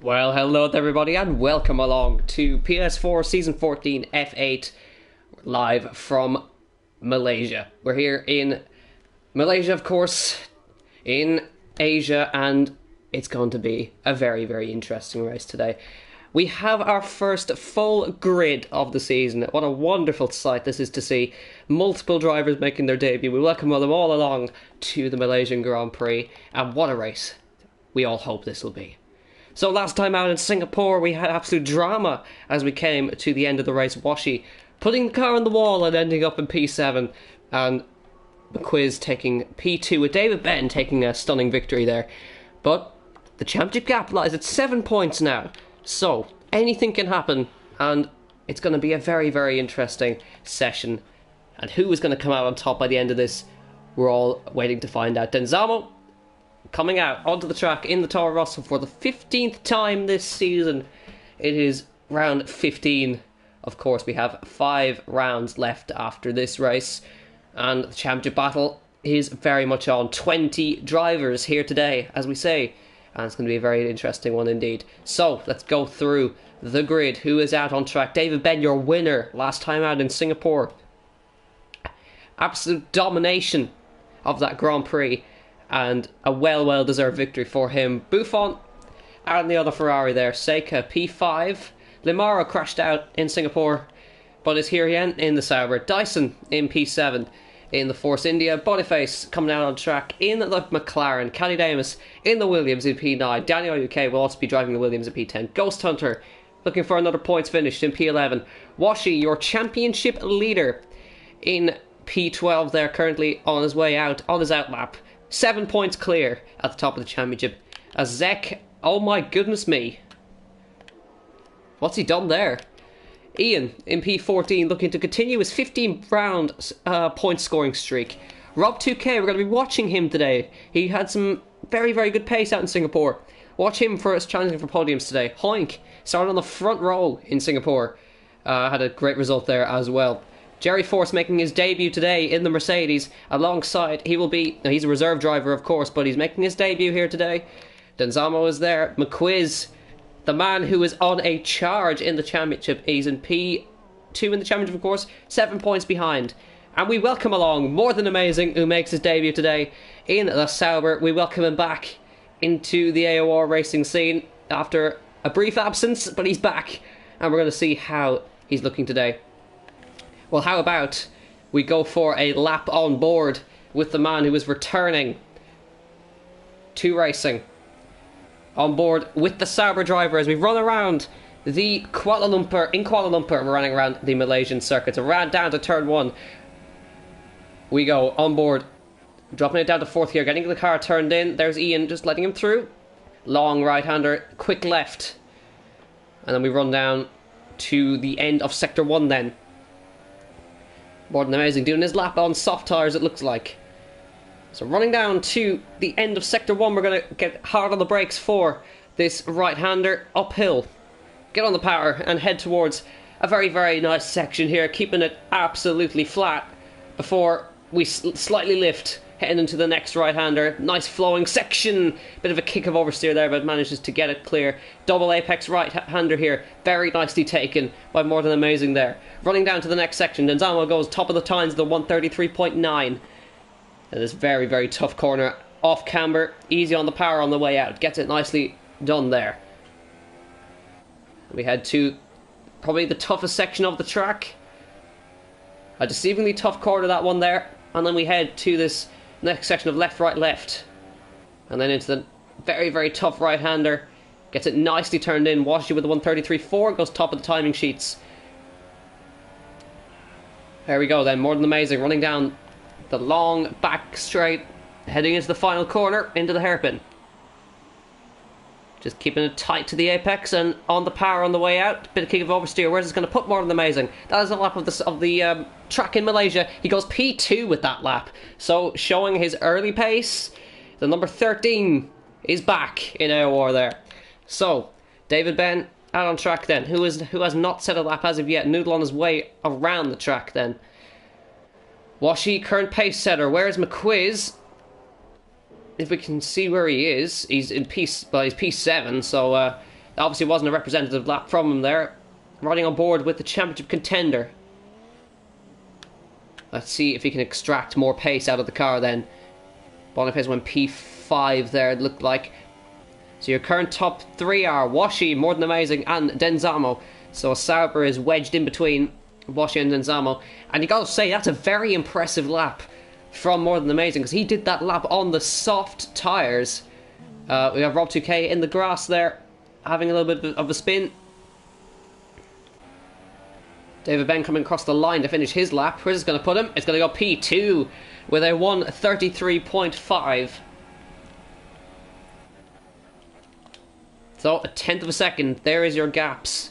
Well, hello everybody and welcome along to PS4 Season 14 F8 live from Malaysia. We're here in Malaysia, of course, in Asia, and it's going to be a very, very interesting race today. We have our first full grid of the season. What a wonderful sight this is to see. Multiple drivers making their debut. We welcome them all along to the Malaysian Grand Prix, and what a race we all hope this will be. So last time out in Singapore, we had absolute drama as we came to the end of the race. Washi putting the car on the wall and ending up in P7, and McQuiz taking P2 with David Ben taking a stunning victory there. But the championship gap lies at 7 points now, so anything can happen, and it's going to be a very, very interesting session. And who is going to come out on top by the end of this, we're all waiting to find out. Denzamo coming out onto the track in the Toro Rosso for the 15th time this season. It is round 15. Of course, we have 5 rounds left after this race, and the championship battle is very much on. 20 drivers here today, as we say, and it's going to be a very interesting one indeed. So, let's go through the grid. Who is out on track? David Ben, your winner last time out in Singapore. Absolute domination of that Grand Prix, and a well-deserved victory for him. Buffon and the other Ferrari there. Seika P5. Limaro crashed out in Singapore, but is here again in the Sauber. Dyson in P7 in the Force India. Boniface coming out on track in the McLaren. Cali Damus in the Williams in P9. Daniel UK will also be driving the Williams in P10. Ghost Hunter looking for another points finish in P11. Washi, your championship leader, in P12 there, currently on his way out, on his out lap. 7 points clear at the top of the championship. As Zek, oh my goodness me, what's he done there? Ian in P14 looking to continue his 15-round point scoring streak. Rob 2K, we're going to be watching him today. He had some very, very good pace out in Singapore. Watch him for us challenging for podiums today. Hoink started on the front row in Singapore. Had a great result there as well. Jerry Force making his debut today in the Mercedes alongside, he's a reserve driver of course, but he's making his debut here today. Denzamo is there. McQuiz, the man who is on a charge in the championship, he's in P2 in the championship of course, 7 points behind. And we welcome along More Than Amazing, who makes his debut today in the Sauber. We welcome him back into the AOR racing scene after a brief absence, but he's back, and we're going to see how he's looking today. Well, how about we go for a lap on board with the man who is returning to racing. On board with the Sauber driver as we run around the Kuala Lumpur. In Kuala Lumpur, we're running around the Malaysian circuit. Around down to turn 1. We go on board, dropping it down to 4th gear, getting the car turned in. There's Ian just letting him through. Long right-hander, quick left. And then we run down to the end of Sector 1 then. More Than Amazing, doing his lap on soft tyres it looks like. So running down to the end of Sector 1, we're going to get hard on the brakes for this right-hander uphill. Get on the power and head towards a very, very nice section here, keeping it absolutely flat before we slightly lift, heading into the next right-hander. Nice flowing section, bit of a kick of oversteer there, but manages to get it clear. Double apex right-hander here, very nicely taken by More Than Amazing there. Running down to the next section, Denzamo goes top of the tines, the 133.9. And this very, very tough corner, off camber, easy on the power on the way out. Gets it nicely done there. We head to probably the toughest section of the track. A deceivingly tough corner, that one there. And then we head to this next section of left, right, left. And then into the very, very tough right-hander. Gets it nicely turned in. Washi with the 133.4. Goes top of the timing sheets. There we go then. More Than Amazing. Running down the long back straight. Heading into the final corner. Into the hairpin. Just keeping it tight to the apex and on the power on the way out. Bit of kick of oversteer. Where's this going to put More Than Amazing? That is a lap of the track in Malaysia. He goes P2 with that lap. So showing his early pace. The number 13 is back in AOR there. So David Ben out on track then. Who has not set a lap as of yet. Noodle on his way around the track then. Washi, current pace setter. Where's McQuiz? If we can see where he is, he's in he's P7, so Obviously wasn't a representative lap from him there. Riding on board with the championship contender. Let's see if he can extract more pace out of the car then. Boniface went P5 there, it looked like. So your current top three are Washi, More Than Amazing, and Denzamo. So Sauber is wedged in between Washi and Denzamo. And you gotta say, that's a very impressive lap from More Than Amazing, because he did that lap on the soft tyres. We have Rob 2K in the grass there, having a little bit of a spin. David Ben coming across the line to finish his lap. Where's it going to put him? It's going to go P2 with a 1:33.5. So, a tenth of a second. There is your gaps.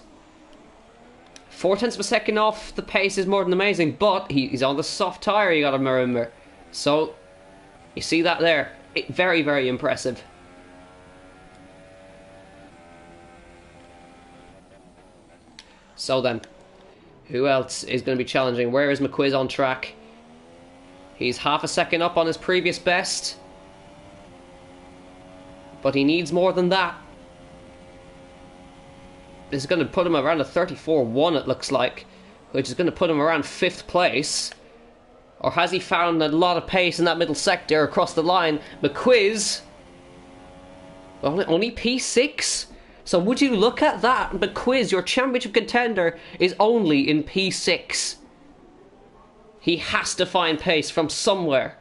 4/10 of a second off the pace is More Than Amazing, but he's on the soft tyre, you got to remember. So, you see that there. Very, very impressive. So then, who else is going to be challenging? Where is McQuiz on track? He's half a second up on his previous best. But he needs more than that. This is going to put him around a 34.1, it looks like. Which is going to put him around 5th place. Or has he found a lot of pace in that middle sector across the line? McQuiz, only P6? So would you look at that? McQuiz, your championship contender, is only in P6. He has to find pace from somewhere.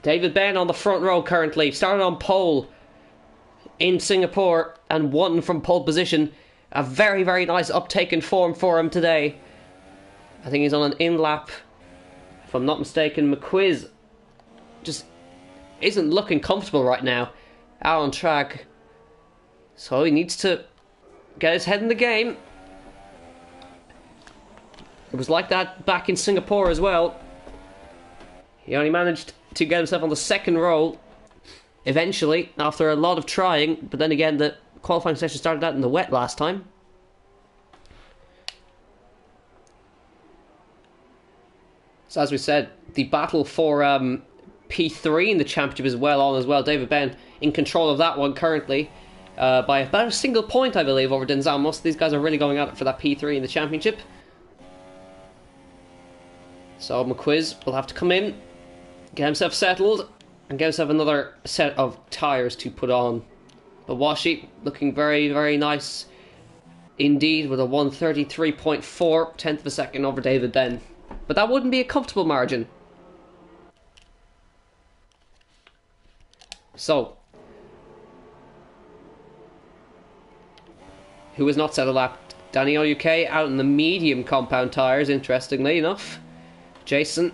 David Ben on the front row currently. Started on pole in Singapore and won from pole position. A very, very nice uptake in form for him today. I think he's on an in-lap. If I'm not mistaken, McQuiz just isn't looking comfortable right now. Out on track, so he needs to get his head in the game. It was like that back in Singapore as well. He only managed to get himself on the second row eventually after a lot of trying, but then again the qualifying session started out in the wet last time. So as we said, the battle for P3 in the championship is well on as well. David Ben in control of that one currently by about a single point, I believe, over Denzal. Most of these guys are really going at it for that P3 in the championship. So McQuiz will have to come in, get himself settled, and get himself another set of tyres to put on. But Washi looking very, very nice indeed with a 1:33.4, tenth of a second over David Ben. But that wouldn't be a comfortable margin. So, who has not set a lap? Danny UK out in the medium compound tyres, interestingly enough. Jason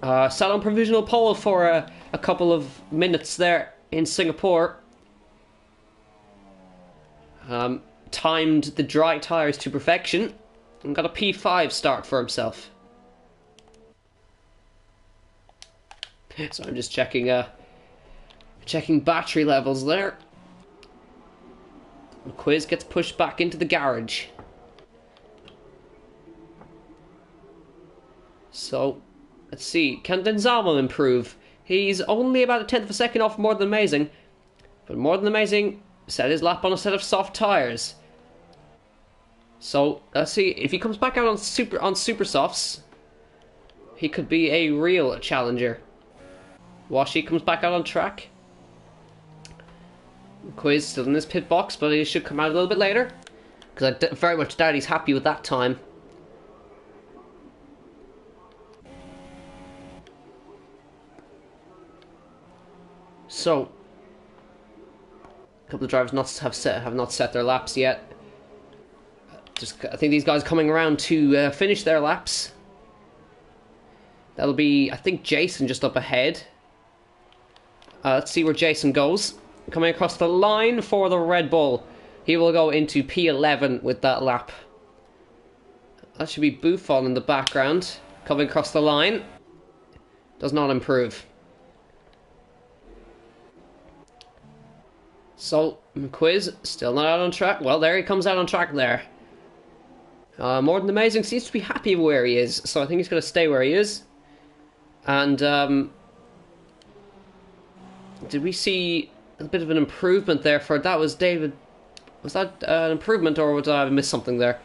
sat on provisional pole for a couple of minutes there in Singapore. Timed the dry tyres to perfection and got a P5 start for himself. So I'm just checking battery levels there. McQuiz gets pushed back into the garage. So, let's see. Can Denzamo improve? He's only about a tenth of a second off More Than Amazing. But More Than Amazing set his lap on a set of soft tyres. So, let's see. If he comes back out on super softs, he could be a real challenger. Washi comes back out on track. McQuiz still in his pit box, but he should come out a little bit later. Because I very much doubt he's happy with that time. So, a couple of drivers have not set their laps yet. I think these guys are coming around to finish their laps. That'll be, I think, Jason just up ahead. Let's see where Jason goes. Coming across the line for the Red Bull. He will go into P11 with that lap. That should be Buffon in the background. Coming across the line. Does not improve. So, McQuiz still not out on track. Well, there he comes out on track there. More Than Amazing seems to be happy where he is, so I think he's going to stay where he is. And, did we see a bit of an improvement there for that was David. Was that an improvement or did I miss something there?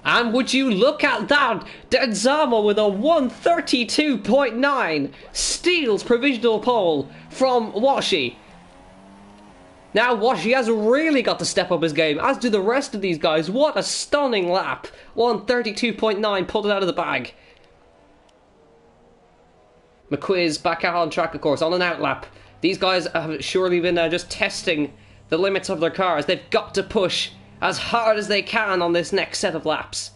And would you look at that? Denzamo with a 132.9 steals provisional pole from Washi. Now Washi has really got to step up his game, as do the rest of these guys. What a stunning lap. 132.9, pulled it out of the bag. McQuiz back out on track, of course, on an out lap. These guys have surely been just testing the limits of their cars. They've got to push as hard as they can on this next set of laps.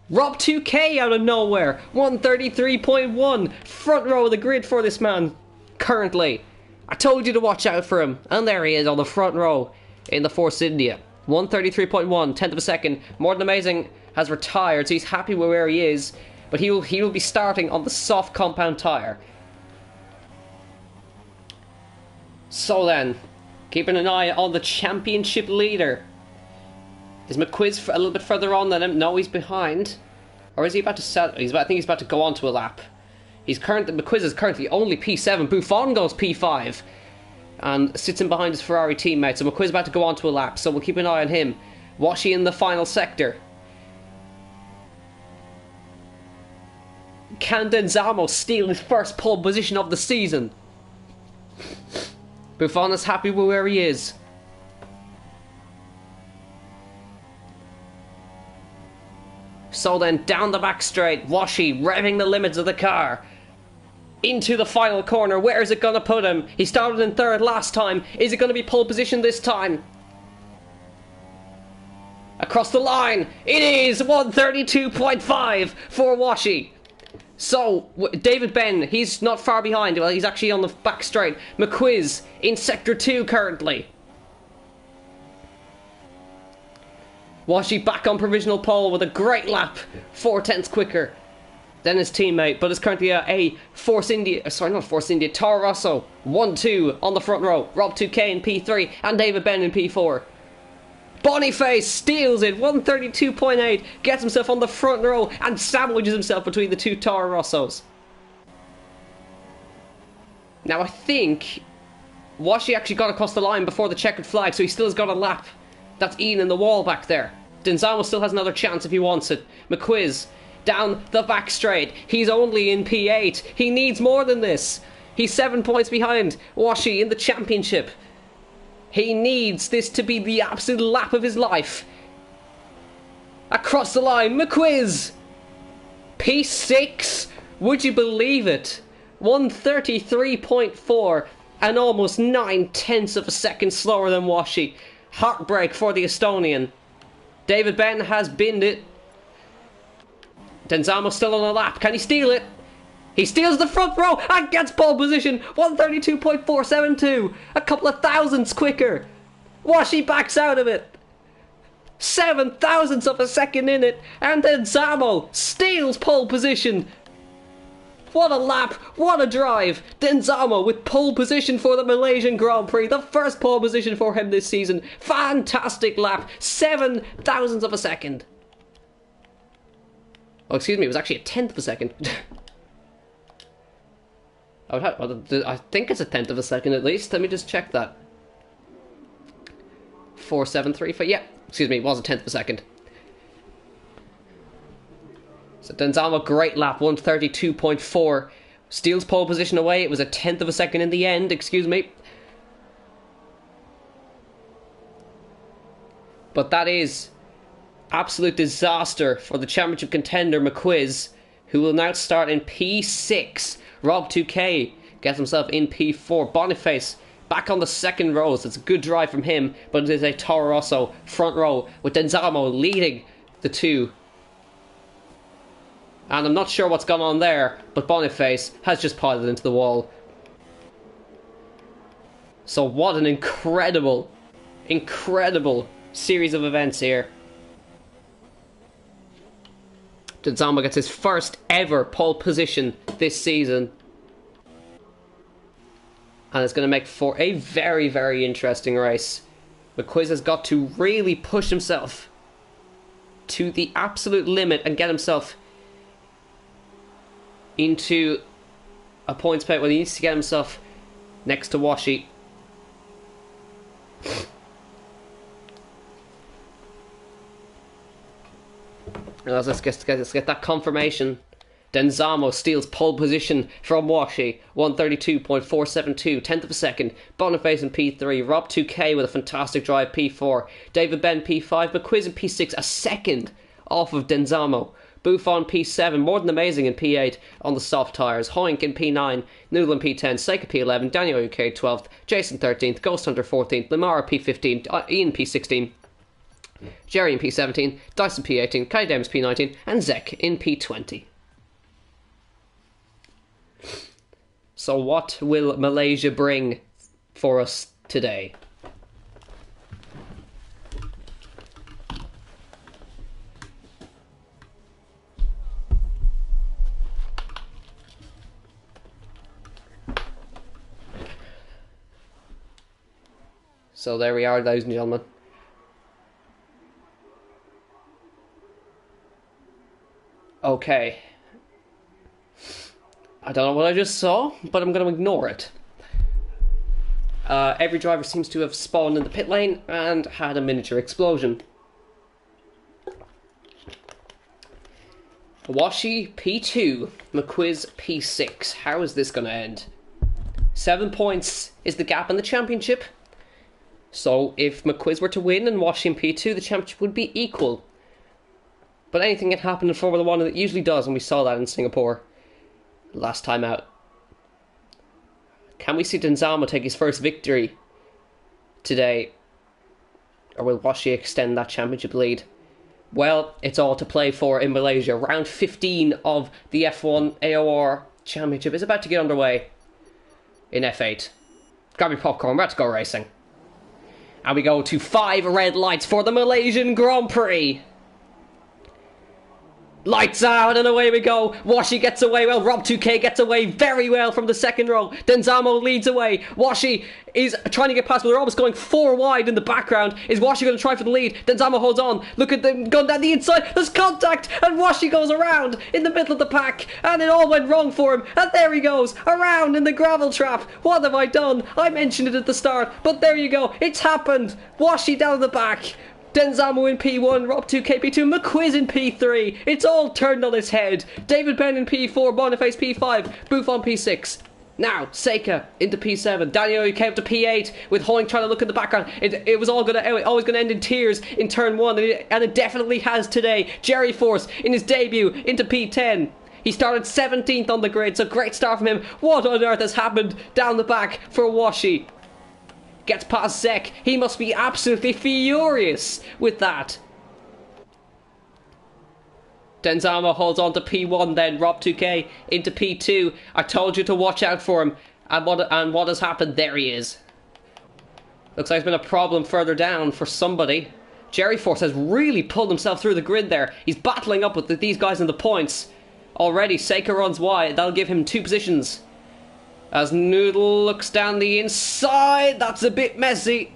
Rob 2K out of nowhere, 133.1, front row of the grid for this man, currently. I told you to watch out for him, and there he is on the front row in the Force India. 133.1, tenth of a second, more than amazing, has retired, so he's happy with where he is, but he will be starting on the soft compound tyre. So then, keeping an eye on the championship leader. Is McQuiz a little bit further on than him? No, he's behind. Or is he about to set? I think he's about to go on to a lap. McQuiz is currently only P7. Buffon goes P5. And sits in behind his Ferrari teammate. So McQuiz is about to go on to a lap. So we'll keep an eye on him. Washi in the final sector. Can Denzamo steal his first pole position of the season? Buffon is happy with where he is. So then, down the back straight, Washi revving the limits of the car. Into the final corner, where is it going to put him? He started in third last time. Is it going to be pole position this time? Across the line, it is 132.5 for Washi. So, David Ben, he's not far behind. Well, he's actually on the back straight. McQuiz in Sector 2 currently. Washi back on provisional pole with a great lap. 4/10 quicker than his teammate. But it's currently a Toro Rosso 1-2 on the front row. Rob 2K in P3 and David Ben in P4. Boniface steals it, 132.8, gets himself on the front row and sandwiches himself between the two Toro Rossos. Now I think Washi actually got across the line before the checkered flag, so he still has got a lap. That's Ian in the wall back there. Denzamo still has another chance if he wants it. McQuiz down the back straight. He's only in P8. He needs more than this. He's 7 points behind Washi in the championship. He needs this to be the absolute lap of his life. Across the line, McQuiz. P6. Would you believe it? 133.4 and almost 9/10 of a second slower than Washi. Heartbreak for the Estonian. David Ben has binned it. Denzamo still on a lap. Can he steal it? He steals the front row and gets pole position. 132.472. A couple of thousandths quicker. Washi backs out of it. 7 thousandths of a second in it. And Denzamo steals pole position. What a lap. What a drive. Denzamo with pole position for the Malaysian Grand Prix. The first pole position for him this season. Fantastic lap. 7 thousandths of a second. Oh, excuse me. It was actually a 10th of a second. I think it's a 10th of a second at least. Let me just check that. 4.735. Yeah, excuse me, it was a 10th of a second. So Denzamo, great lap, 132.4. Steals pole position away. It was a 10th of a second in the end, excuse me. But that is absolute disaster for the championship contender McQuiz, who will now start in P6. Rob 2K gets himself in P4. Boniface back on the second row, so it's a good drive from him, but it is a Toro Rosso front row with Denzamo leading the two. And I'm not sure what's gone on there, but Boniface has just piloted into the wall. So what an incredible, incredible series of events here. Denzamo gets his first ever pole position this season. And it's going to make for a very, very interesting race. McQuiz has got to really push himself to the absolute limit and get himself into a points pay where he needs to get himself next to Washi. Let's get that confirmation. Denzamo steals pole position from Washi, 132.472, tenth of a second. Boniface in P3, Rob 2K with a fantastic drive, P4. David Ben P5, McQuiz in P6, a second off of Denzamo. Buffon P7, more than amazing in P8 on the soft tyres. Hoink in P9, Noodle in P10, Seika P11, Daniel UK 12th, Jason 13th, Ghost Hunter 14th, Lamara P15, Ian P16, Jerry in P17, Dyson P18, Kai Dames P19, and Zek in P20. So what will Malaysia bring for us today? So there we are, ladies and gentlemen. Okay. I don't know what I just saw, but I'm going to ignore it. Every driver seems to have spawned in the pit lane and had a miniature explosion. Washi P2, McQuiz P6. How is this going to end? 7 points is the gap in the championship. So if McQuiz were to win and Washi in P2, the championship would be equal. But anything can happen in Formula 1, and it usually does, and we saw that in Singapore last time out. Can we see Denzamo take his first victory today? Or will Washi extend that championship lead? Well, it's all to play for in Malaysia. Round 15 of the F1 AOR championship is about to get underway in F8. Grab your popcorn, we're about to go racing. And we go to 5 red lights for the Malaysian Grand Prix. Lights out and away we go. Washi gets away well. Rob 2K gets away very well from the second row. Denzamo leads away. Washi is trying to get past, but Rob is going 4 wide in the background. Is Washi going to try for the lead? Denzamo holds on. Look at them going down the inside. There's contact and Washi goes around in the middle of the pack, and it all went wrong for him. And there he goes around in the gravel trap. What have I done? I mentioned it at the start, but there you go. It's happened. Washi down the back. Denzamo in P1, Rob 2K P2, McQuiz in P3. It's all turned on its head. David Ben in P4, Boniface P5, Buffon P6. Now, Seika into P7, Daniel UK up to P8 with Hoing trying to look in the background. It was always going to end in tears in turn 1, and it definitely has today. Jerry Force in his debut into P10. He started 17th on the grid, so great start from him. What on earth has happened down the back for Washi? Gets past Zek. He must be absolutely furious with that. Denzamo holds on to P1 then. Rob 2K into P2. I told you to watch out for him. And what has happened? There he is. Looks like there's been a problem further down for somebody. Jerry Force has really pulled himself through the grid there. He's battling up with these guys in the points. Already, Seika runs wide. That'll give him 2 positions. As Noodle looks down the inside, that's a bit messy.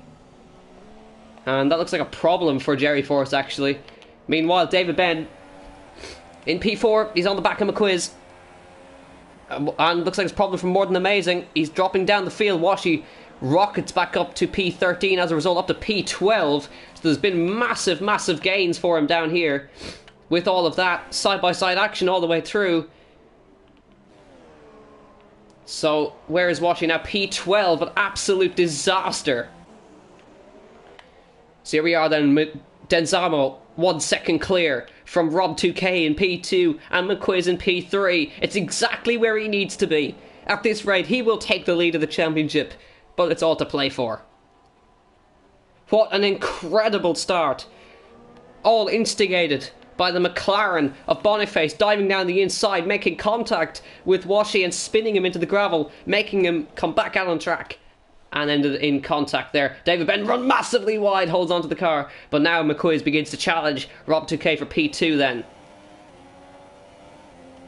And that looks like a problem for Jerry Force, actually. Meanwhile, David Ben in P4, he's on the back of McQuiz. And looks like it's a problem for more than amazing. He's dropping down the field. Washi rockets back up to P13 as a result, up to P12. So there's been massive, massive gains for him down here. With all of that side-by-side action all the way through. So, where is Washi now? P12, an absolute disaster. So here we are then, Denzamo, 1 second clear from Rob 2K in P2 and McQuiz in P3. It's exactly where he needs to be. At this rate, he will take the lead of the championship, but it's all to play for. What an incredible start. All instigated by the McLaren of Boniface diving down the inside, making contact with Washi and spinning him into the gravel, making him come back out on track, and ended in contact there. David Ben run massively wide, holds onto the car, but now McQuiz begins to challenge Rob 2K for P2 then.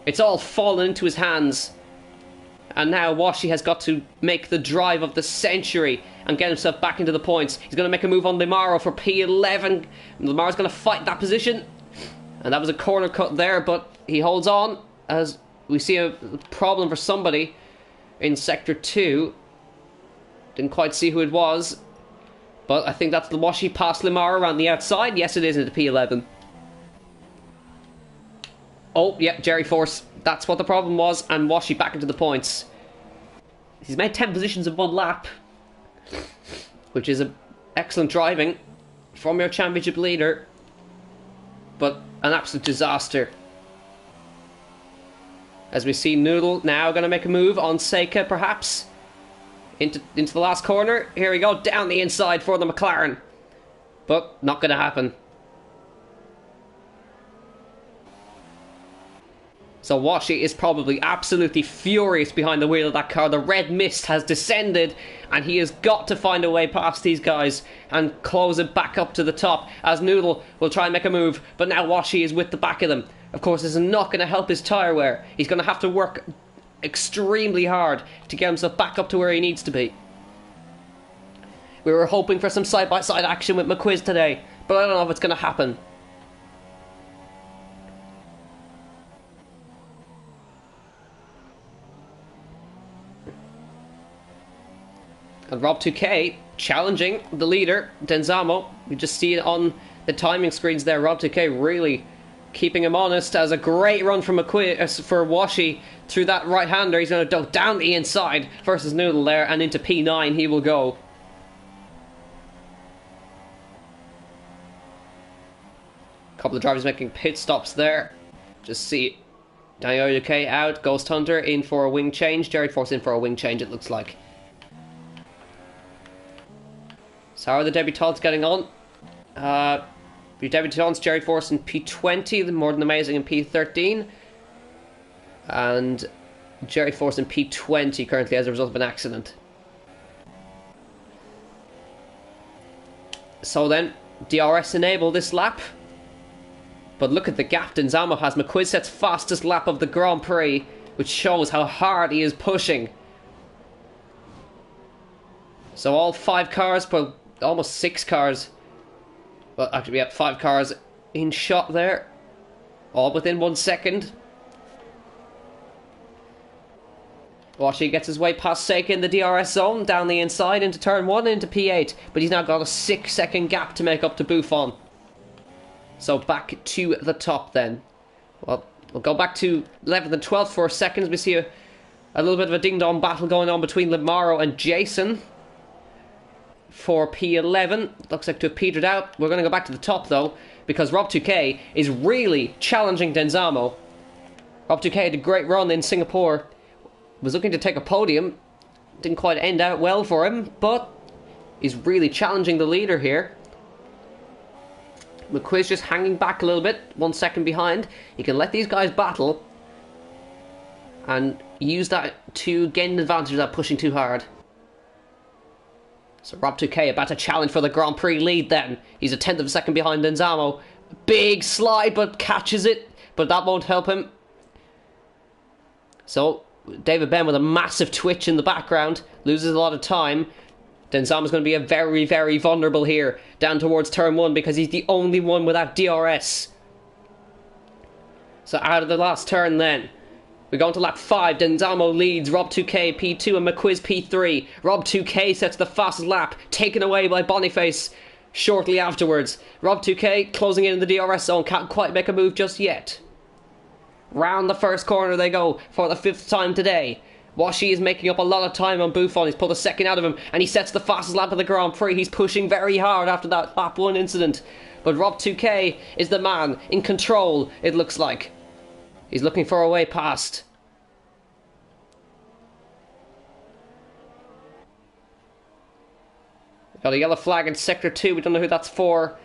It's all fallen into his hands, and now Washi has got to make the drive of the century and get himself back into the points. He's going to make a move on Limaro for P11. Limaro's going to fight that position. And that was a corner cut there, but he holds on as we see a problem for somebody in Sector 2. Didn't quite see who it was. But I think that's the Washi past Limara around the outside. Yes, it is into P11. Oh, yeah, Jerry Force. That's what the problem was. And Washi back into the points. He's made 10 positions in one lap. Which is excellent driving from your championship leader. But an absolute disaster. As we see Noodle now going to make a move on Seika, perhaps. Into the last corner. Here we go. Down the inside for the McLaren. But not going to happen. So Washi is probably absolutely furious behind the wheel of that car. The red mist has descended and he has got to find a way past these guys and close it back up to the top as Noodle will try and make a move, but now Washi is with the back of them. Of course, this is not going to help his tyre wear. He's going to have to work extremely hard to get himself back up to where he needs to be. We were hoping for some side-by-side action with McQuiz today, but I don't know if it's going to happen. And Rob 2K challenging the leader, Denzamo. We just see it on the timing screens there. Rob 2K really keeping him honest as a great run from McQuiz for Washi through that right-hander. He's going to duck down the inside versus Noodle there, and into P9 he will go. A couple of drivers making pit stops there. Just see Daniel UK out, Ghost Hunter in for a wing change, Jerry Force in for a wing change, it looks like. So how are the debutants getting on? Your debutants, Jerry Force in P20, the More Than Amazing in P13. And Jerry Force in P20 currently as a result of an accident. So then, DRS enable this lap. But look at the gap Denzamo has. McQuiz sets fastest lap of the Grand Prix, which shows how hard he is pushing. So all 5 cars, but almost 6 cars. Well, actually, we have 5 cars in shot there. All within 1 second. Washi gets his way past Seika in the DRS zone, down the inside into turn 1, into P8. But he's now got a 6-second gap to make up to Buffon. So back to the top then. Well, we'll go back to 11th and 12th for a second. We see a little bit of a ding-dong battle going on between Limaro and Jason. For P11, looks like to have petered out. We're going to go back to the top though, because Rob 2K is really challenging Denzamo. Rob 2K had a great run in Singapore, was looking to take a podium, didn't quite end out well for him, but he's really challenging the leader here. McQuiz just hanging back a little bit, 1 second behind. He can let these guys battle and use that to gain an advantage without pushing too hard. So Rob 2K about to challenge for the Grand Prix lead then. He's a 10th of a second behind Denzamo. Big slide, but catches it. But that won't help him. So David Ben with a massive twitch in the background. Loses a lot of time. Denzamo's going to be a very, very vulnerable here. Down towards turn 1 because he's the only one without DRS. So out of the last turn then. We're going to lap 5. Denzamo leads. Rob 2K P2 and McQuiz P3. Rob 2K sets the fastest lap, taken away by Boniface shortly afterwards. Rob 2K closing in the DRS zone. Can't quite make a move just yet. Round the first corner they go for the 5th time today. Washi is making up a lot of time on Buffon. He's pulled a second out of him and he sets the fastest lap of the Grand Prix. He's pushing very hard after that lap 1 incident. But Rob 2K is the man in control, it looks like. He's looking for a way past. Got a yellow flag in Sector 2. We don't know who that's for.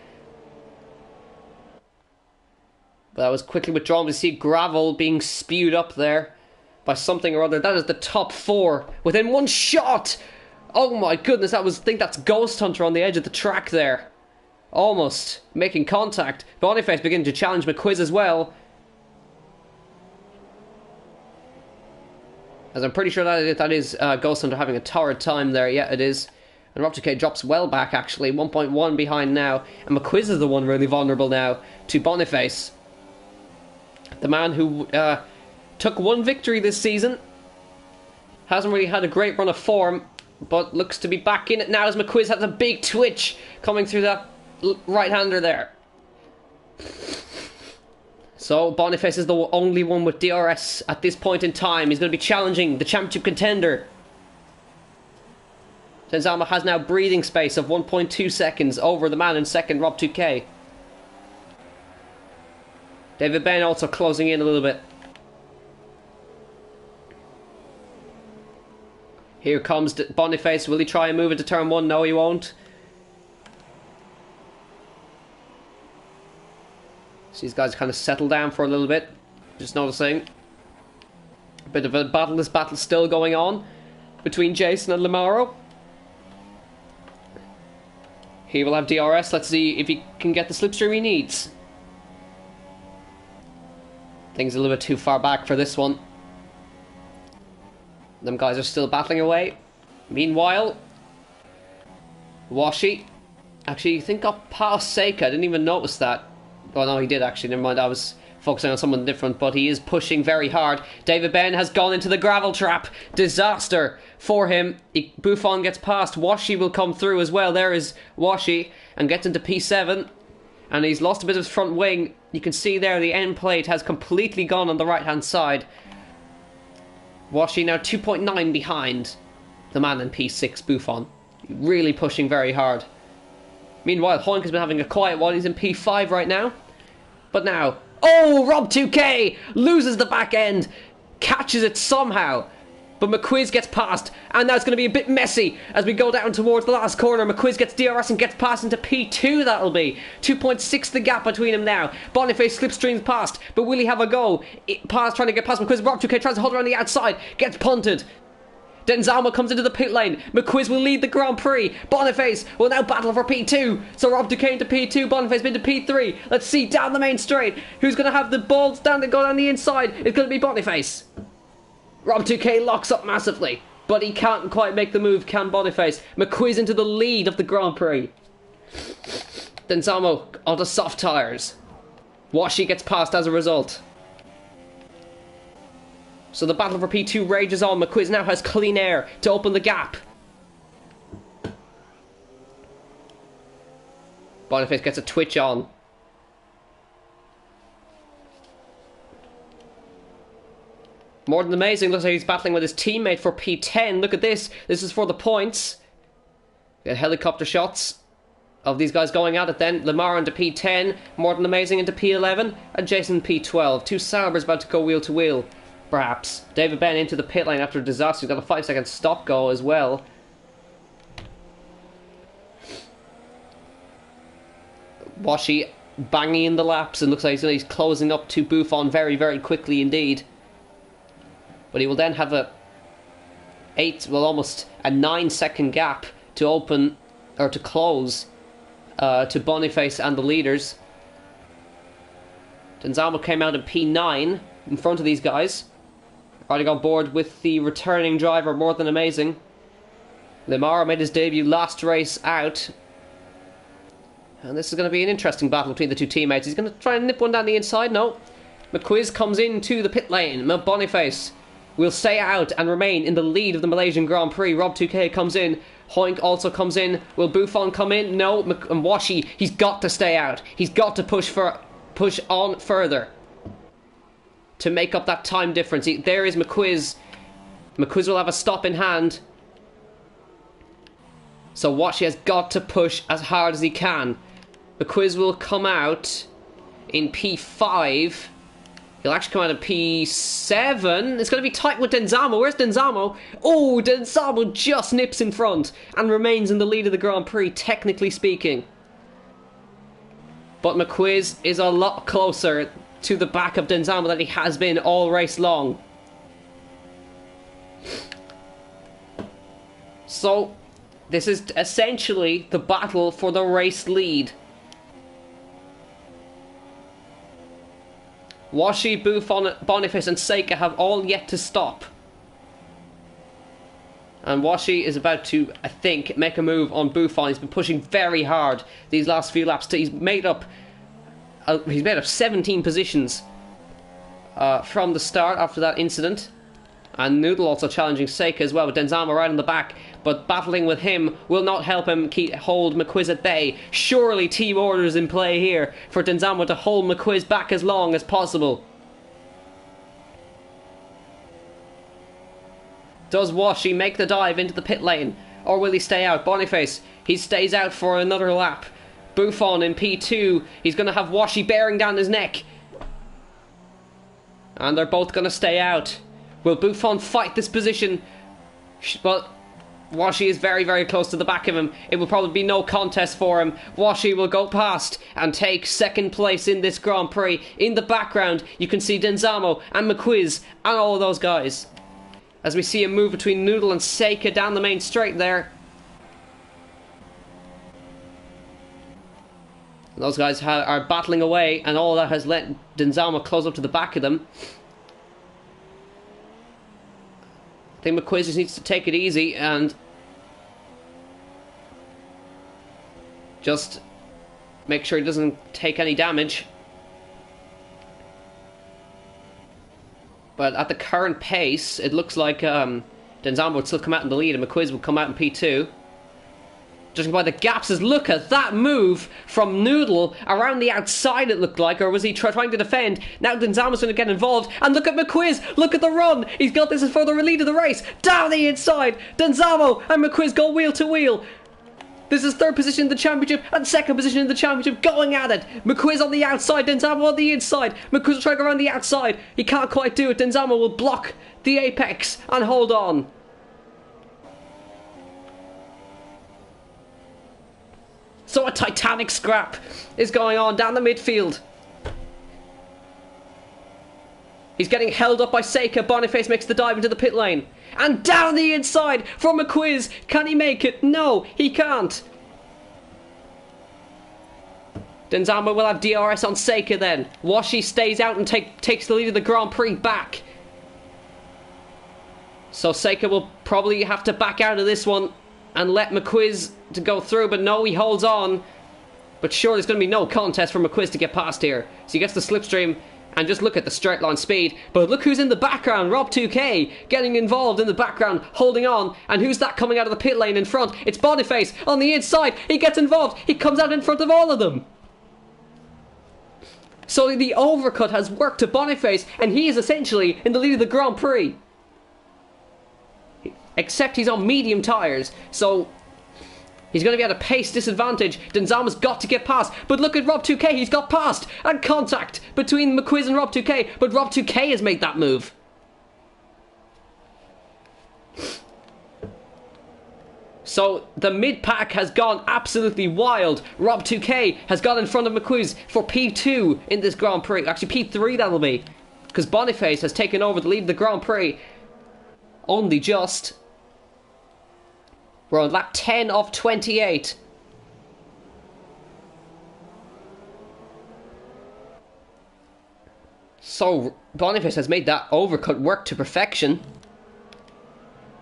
But that was quickly withdrawn. We see gravel being spewed up there by something or other. That is the top 4 within 1 shot. Oh my goodness, I think that's Ghost Hunter on the edge of the track there. Almost making contact. Boniface beginning to challenge McQuiz as well. As I'm pretty sure that is Ghost Hunter having a torrid time there. Yeah, it is. And Rob 2K drops well back, actually. 1.1 behind now. And McQuiz is the one really vulnerable now to Boniface. The man who took 1 victory this season. Hasn't really had a great run of form. but looks to be back in it now as McQuiz has a big twitch coming through that right-hander there. So Boniface is the only one with DRS at this point in time. He's going to be challenging the championship contender. Tenzama has now breathing space of 1.2 seconds over the man in second, Rob 2K. David Ben also closing in a little bit. Here comes Boniface. Will he try and move into turn 1? No, he won't. So these guys kind of settle down for a little bit. Just noticing. A bit of a battle. This battle's still going on between Jason and Lamaro. He will have DRS. Let's see if he can get the slipstream he needs. Things a little bit too far back for this one. Them guys are still battling away. Meanwhile, Washi actually, I think got past Seika. I didn't even notice that. Oh no, he did actually. Never mind, I was focusing on someone different, but he is pushing very hard. David Ben has gone into the gravel trap. Disaster for him. Buffon gets past. Washi will come through as well. There is Washi and gets into P7. And he's lost a bit of his front wing. You can see there the end plate has completely gone on the right-hand side. Washi now 2.9 behind the man in P6, Buffon. Really pushing very hard. Meanwhile, Hoink has been having a quiet one. He's in P5 right now. But now, oh, Rob 2K loses the back end. Catches it somehow. But McQuiz gets past. And now it's going to be a bit messy as we go down towards the last corner. McQuiz gets DRS and gets past into P2, that'll be. 2.6 the gap between them now. Boniface slipstreams past. But will he have a go? Trying to get past McQuiz. Rob 2K tries to hold around the outside. Gets punted. Denzalma comes into the pit lane. McQuiz will lead the Grand Prix. Boniface will now battle for P2. So Rob 2K into P2. Boniface into P3. Let's see down the main straight. Who's going to have the balls go down the inside? It's going to be Boniface. Rob 2K locks up massively. But he can't quite make the move, can Boniface. McQuiz into the lead of the Grand Prix. Denzalma onto soft tyres. Washi gets past as a result. So the battle for P2 rages on. McQuiz now has clean air to open the gap. Boniface gets a twitch on. More than amazing. Looks like he's battling with his teammate for P10. Look at this. This is for the points. We had helicopter shots of these guys going at it then. Lamar into P10. More than amazing into P11. And Jason P12. Two Saubers about to go wheel to wheel. Perhaps. David Ben into the pit lane after a disaster. He's got a 5-second stop go as well. Washi banging in the laps and looks like he's closing up to Buffon very, very quickly indeed. But he will then have almost a 9-second gap to open, or to close, to Boniface and the leaders. Denzalma came out in P9 in front of these guys. Riding on board with the returning driver, more than amazing. Lamar made his debut last race out. And this is going to be an interesting battle between the two teammates. He's going to try and nip one down the inside. No. McQuiz comes into the pit lane. Boniface will stay out and remain in the lead of the Malaysian Grand Prix. Rob 2K comes in. Hoink also comes in. Will Buffon come in? No. And Washi, he's got to stay out. He's got to push on further to make up that time difference. There is McQuiz. McQuiz will have a stop in hand. So Washi has got to push as hard as he can. McQuiz will come out in P5. He'll actually come out in P7. It's going to be tight with Denzamo. Where's Denzamo? Oh, Denzamo just nips in front and remains in the lead of the Grand Prix, technically speaking. But McQuiz is a lot closer to the back of Denzamo than he has been all race long. So this is essentially the battle for the race lead. Washi, Buffon, Boniface and Seika have all yet to stop. And Washi is about to, I think, make a move on Buffon. He's been pushing very hard these last few laps. He's made up 17 positions from the start after that incident. And Noodle also challenging Seika as well, with Denzama right in the back. But battling with him will not help him hold McQuiz at bay. Surely team orders in play here for Denzama to hold McQuiz back as long as possible. Does Washi make the dive into the pit lane? Or will he stay out? Boniface, he stays out for another lap. Buffon in P2. He's going to have Washi bearing down his neck. And they're both going to stay out. Will Buffon fight this position? Well, Washi is very, very close to the back of him. It will probably be no contest for him. Washi will go past and take second place in this Grand Prix. In the background, you can see Denzamo and McQuiz and all of those guys. As we see a move between Noodle and Seika down the main straight there. Those guys are battling away, and all that has let Denzama close up to the back of them. I think McQuiz just needs to take it easy and just make sure he doesn't take any damage. But at the current pace, it looks like Denzama would still come out in the lead and McQuiz would come out in P2. Judging by the gaps, look at that move from Noodle around the outside, it looked like, or was he trying to defend? Now Denzama's going to get involved, and look at McQuiz, look at the run, he's got this for the lead of the race, down the inside, Denzamo and McQuiz go wheel to wheel. This is third position in the championship and second position in the championship, going at it. McQuiz on the outside, Denzamo on the inside. McQuiz will try to go around the outside, he can't quite do it. Denzamo will block the apex and hold on. So a titanic scrap is going on down the midfield. He's getting held up by Seika. Boniface makes the dive into the pit lane. And down the inside from McQuiz. Can he make it? No, he can't. Denzama will have DRS on Seika then. Washi stays out and takes the lead of the Grand Prix back. So Seika will probably have to back out of this one and let McQuiz to go through, but no, he holds on. But sure, there's going to be no contest for McQuiz to get past here. So he gets the slipstream, and just look at the straight line speed. But look who's in the background, Rob2K, getting involved in the background, holding on. And who's that coming out of the pit lane in front? It's Boniface on the inside. He gets involved. He comes out in front of all of them. So the overcut has worked to Boniface, and he is essentially in the lead of the Grand Prix. Except he's on medium tyres, so he's going to be at a pace disadvantage. Denzama's got to get past, but look at Rob2K, he's got past, and contact between McQuiz and Rob2K, but Rob2K has made that move. So the mid-pack has gone absolutely wild. Rob2K has got in front of McQuiz for P2 in this Grand Prix, actually P3 that'll be, because Boniface has taken over the lead of the Grand Prix. Only just. We're on lap 10 of 28. So Boniface has made that overcut work to perfection.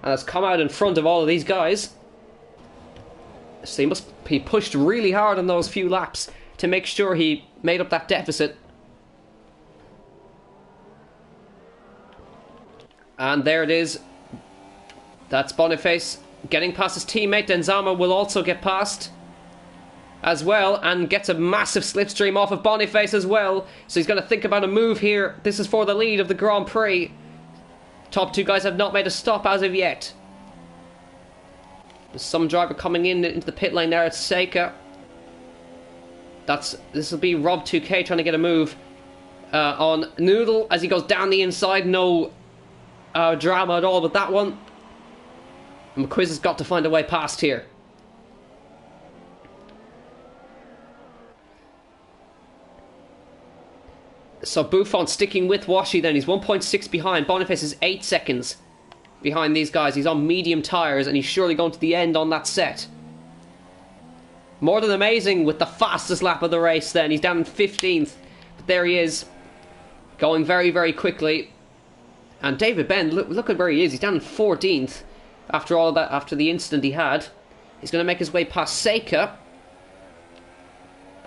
And has come out in front of all of these guys. So he pushed really hard on those few laps to make sure he made up that deficit. And there it is. That's Boniface getting past his teammate. Denzama will also get past as well and gets a massive slipstream off of Boniface as well. So he's going to think about a move here. This is for the lead of the Grand Prix. Top two guys have not made a stop as of yet. There's some driver coming into the pit lane there at Seika. This will be Rob2K trying to get a move on Noodle as he goes down the inside. No drama at all with that one. McQuiz has got to find a way past here. So Buffon sticking with Washi then. He's 1.6 behind. Boniface is 8 seconds behind these guys. He's on medium tyres and he's surely going to the end on that set. More than amazing with the fastest lap of the race then. He's down in 15th. But there he is. Going very, very quickly. And David Ben, look at where he is. He's down in 14th. After all of that, after the incident he had. He's going to make his way past Seika.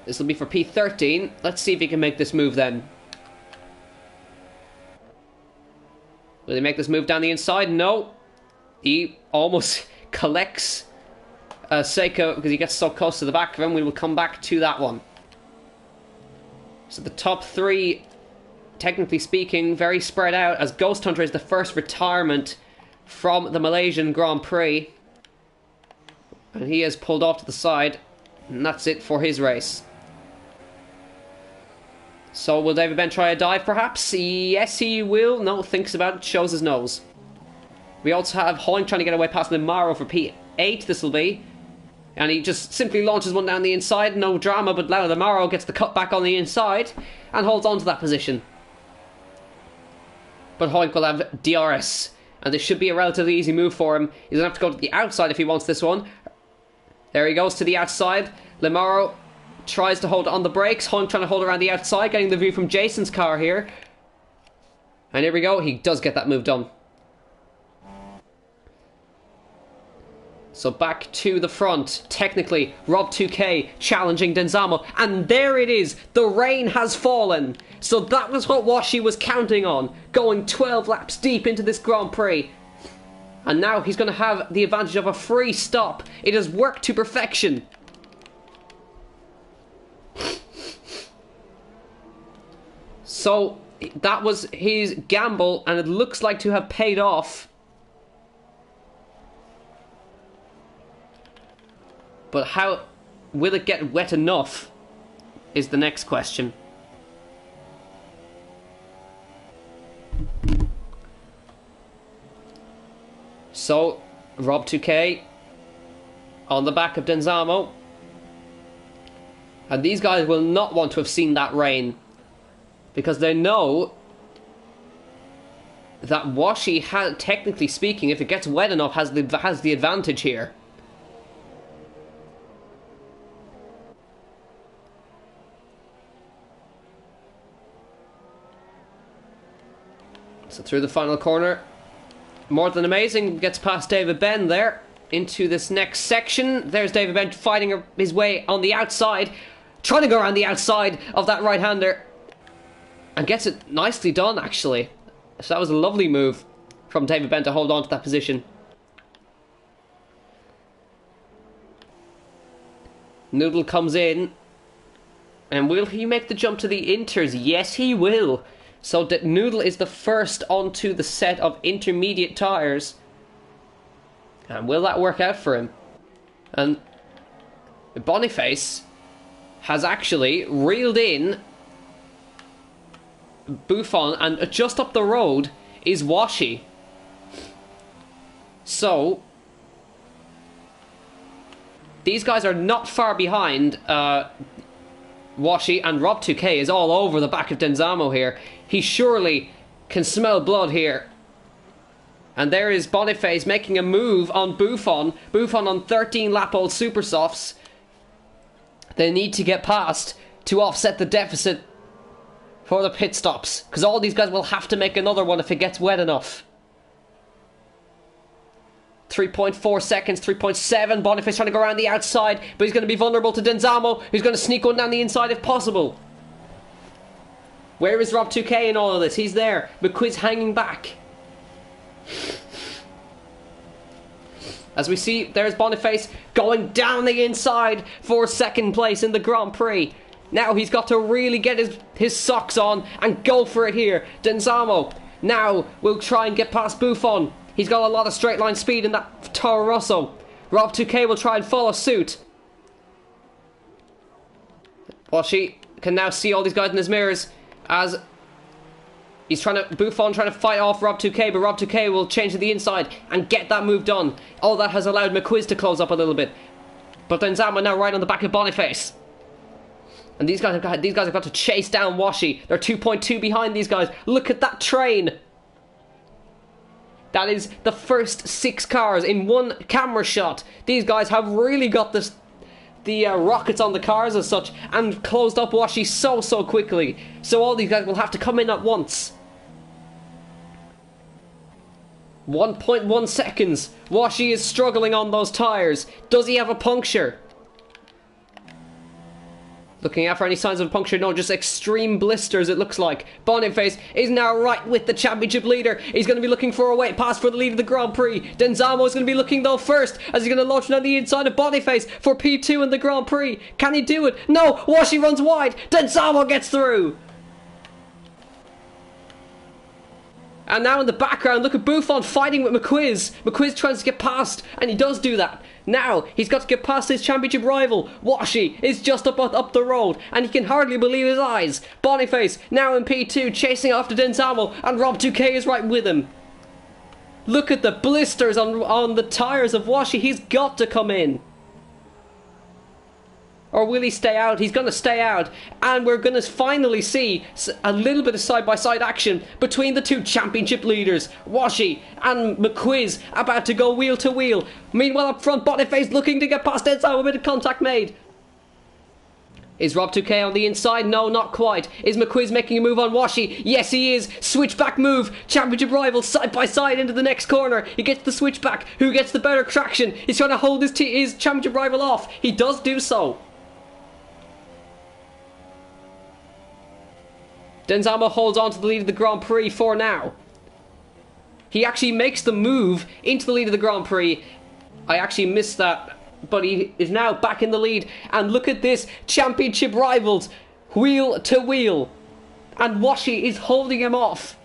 This will be for P13. Let's see if he can make this move then. Will he make this move down the inside? No. He almost collects Seiko because he gets so close to the back of him. We will come back to that one. So the top three, technically speaking, very spread out, as Ghost Hunter is the first retirement from the Malaysian Grand Prix. And he has pulled off to the side, and that's it for his race. So will David Ben try a dive perhaps? Yes, he will. No, thinks about it, shows his nose. We also have Hoying trying to get away past Limaro for P8, this will be. And he just simply launches one down the inside, no drama, but now Limaro gets the cut back on the inside and holds on to that position. But Hoying will have DRS, and this should be a relatively easy move for him. He's going to have to go to the outside if he wants this one. There he goes to the outside. Limaro tries to hold on the brakes. Hoying trying to hold around the outside, getting the view from Jason's car here. And here we go, he does get that move done. So back to the front, technically, Rob2K challenging Denzamo, and there it is, the rain has fallen. So that was what Washi was counting on, going 12 laps deep into this Grand Prix. And now he's going to have the advantage of a free stop. It has worked to perfection. So that was his gamble, and it looks like to have paid off. But how will it get wet enough is the next question. So, Rob2K on the back of Denzamo. And these guys will not want to have seen that rain, because they know that Washi, technically speaking, if it gets wet enough, has the advantage here. So through the final corner, More Than Amazing gets past David Ben there into this next section. There's David Ben fighting his way on the outside, trying to go around the outside of that right-hander, and gets it nicely done, actually. So that was a lovely move from David Ben to hold on to that position. Noodle comes in, and will he make the jump to the inters? Yes, he will. So that Noodle is the first onto the set of intermediate tyres. And will that work out for him? And Boniface has actually reeled in Buffon, and just up the road is Washi. So these guys are not far behind. Washi, and Rob2K is all over the back of Denzamo here. He surely can smell blood here. And there is Boniface making a move on Buffon. Buffon on 13-lap-old Super Softs. They need to get past to offset the deficit for the pit stops, because all these guys will have to make another one if it gets wet enough. 3.4 seconds, 3.7. Boniface trying to go around the outside, but he's going to be vulnerable to Denzamo, who's going to sneak one down the inside if possible. Where is Rob2K in all of this? He's there. McQuiz hanging back. As we see, there's Boniface going down the inside for second place in the Grand Prix. Now he's got to really get his socks on and go for it here. Denzamo now will try and get past Buffon. He's got a lot of straight line speed in that Toro Rosso. Rob2K will try and follow suit. Washi can now see all these guys in his mirrors as he's Buffon trying to fight off Rob2K, but Rob2K will change to the inside and get that move done. All that has allowed McQuiz to close up a little bit. But Denzamo now right on the back of Boniface. And these guys have got to chase down Washi. They're 2.2 behind these guys. Look at that train. That is the first 6 cars in one camera shot. These guys have really got the rockets on the cars as such, and closed up Washi so quickly. So all these guys will have to come in at once. 1.1 seconds. Washi is struggling on those tyres. Does he have a puncture? Looking out for any signs of puncture. No, just extreme blisters, it looks like. Boniface is now right with the championship leader. He's going to be looking for a weight pass for the lead of the Grand Prix. Denzamo is going to be looking, though, first, as he's going to launch on the inside of Boniface for P2 in the Grand Prix. Can he do it? No! Washi runs wide. Denzamo gets through. And now in the background, look at Buffon fighting with McQuiz. McQuiz tries to get past, and he does do that. Now, he's got to get past his championship rival. Washi is just up the road, and he can hardly believe his eyes. Boniface, now in P2, chasing after Denzamo, and Rob2K is right with him. Look at the blisters on the tyres of Washi. He's got to come in. Or will he stay out? He's going to stay out. And we're going to finally see a little bit of side-by-side action between the two championship leaders. Washi and McQuiz about to go wheel to wheel. Meanwhile, up front, Boniface looking to get past Enzo. A bit of contact made. Is Rob2K on the inside? No, not quite. Is McQuiz making a move on Washi? Yes, he is. Switchback move. Championship rivals side by side into the next corner. He gets the switchback. Who gets the better traction? He's trying to hold his championship rival off. He does do so. Denzamo holds on to the lead of the Grand Prix for now. He actually makes the move into the lead of the Grand Prix. I actually missed that, but he is now back in the lead. And look at this, championship rivals, wheel to wheel. And Washi is holding him off.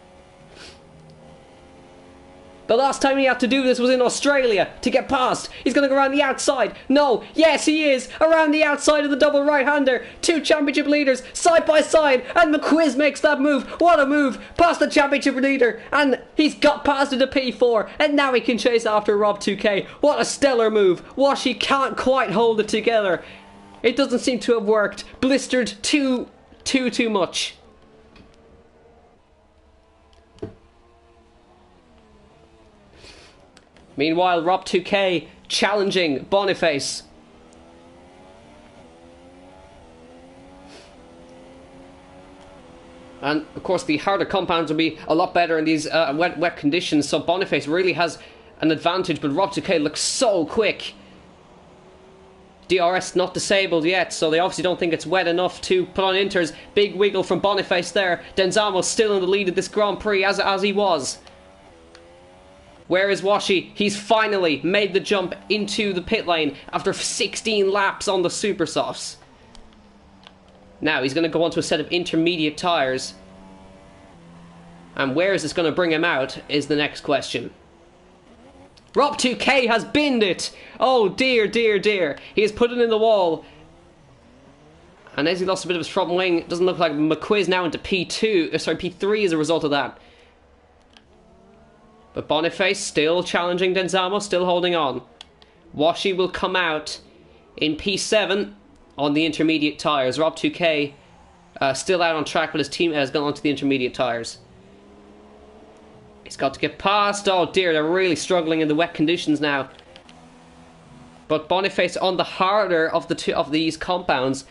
The last time he had to do this was in Australia to get past. He's going to go around the outside. No, yes he is. Around the outside of the double right-hander. Two championship leaders side by side. And McQuiz makes that move. What a move. Past the championship leader. And he's got past it to P4. And now he can chase after Rob2K. What a stellar move. Washi can't quite hold it together. It doesn't seem to have worked. Blistered too much. Meanwhile, Rob2K challenging Boniface. And, of course, the harder compounds will be a lot better in these wet conditions, so Boniface really has an advantage, but Rob2K looks so quick. DRS not disabled yet, so they obviously don't think it's wet enough to put on inters. Big wiggle from Boniface there. Denzamo still in the lead of this Grand Prix, as he was. Where is Washi? He's finally made the jump into the pit lane after 16 laps on the super softs. Now he's going to go onto a set of intermediate tyres. And where is this going to bring him out is the next question. Rob2K has binned it! Oh dear, dear, dear. He has put it in the wall. And as he lost a bit of his front wing, it doesn't look like McQuiz now into P3 as a result of that. But Boniface still challenging Denzamo, still holding on. Washi will come out in P7 on the intermediate tyres. Rob2K still out on track, but his team has gone onto the intermediate tyres. He's got to get past. Oh dear, they're really struggling in the wet conditions now. But Boniface on the harder of these compounds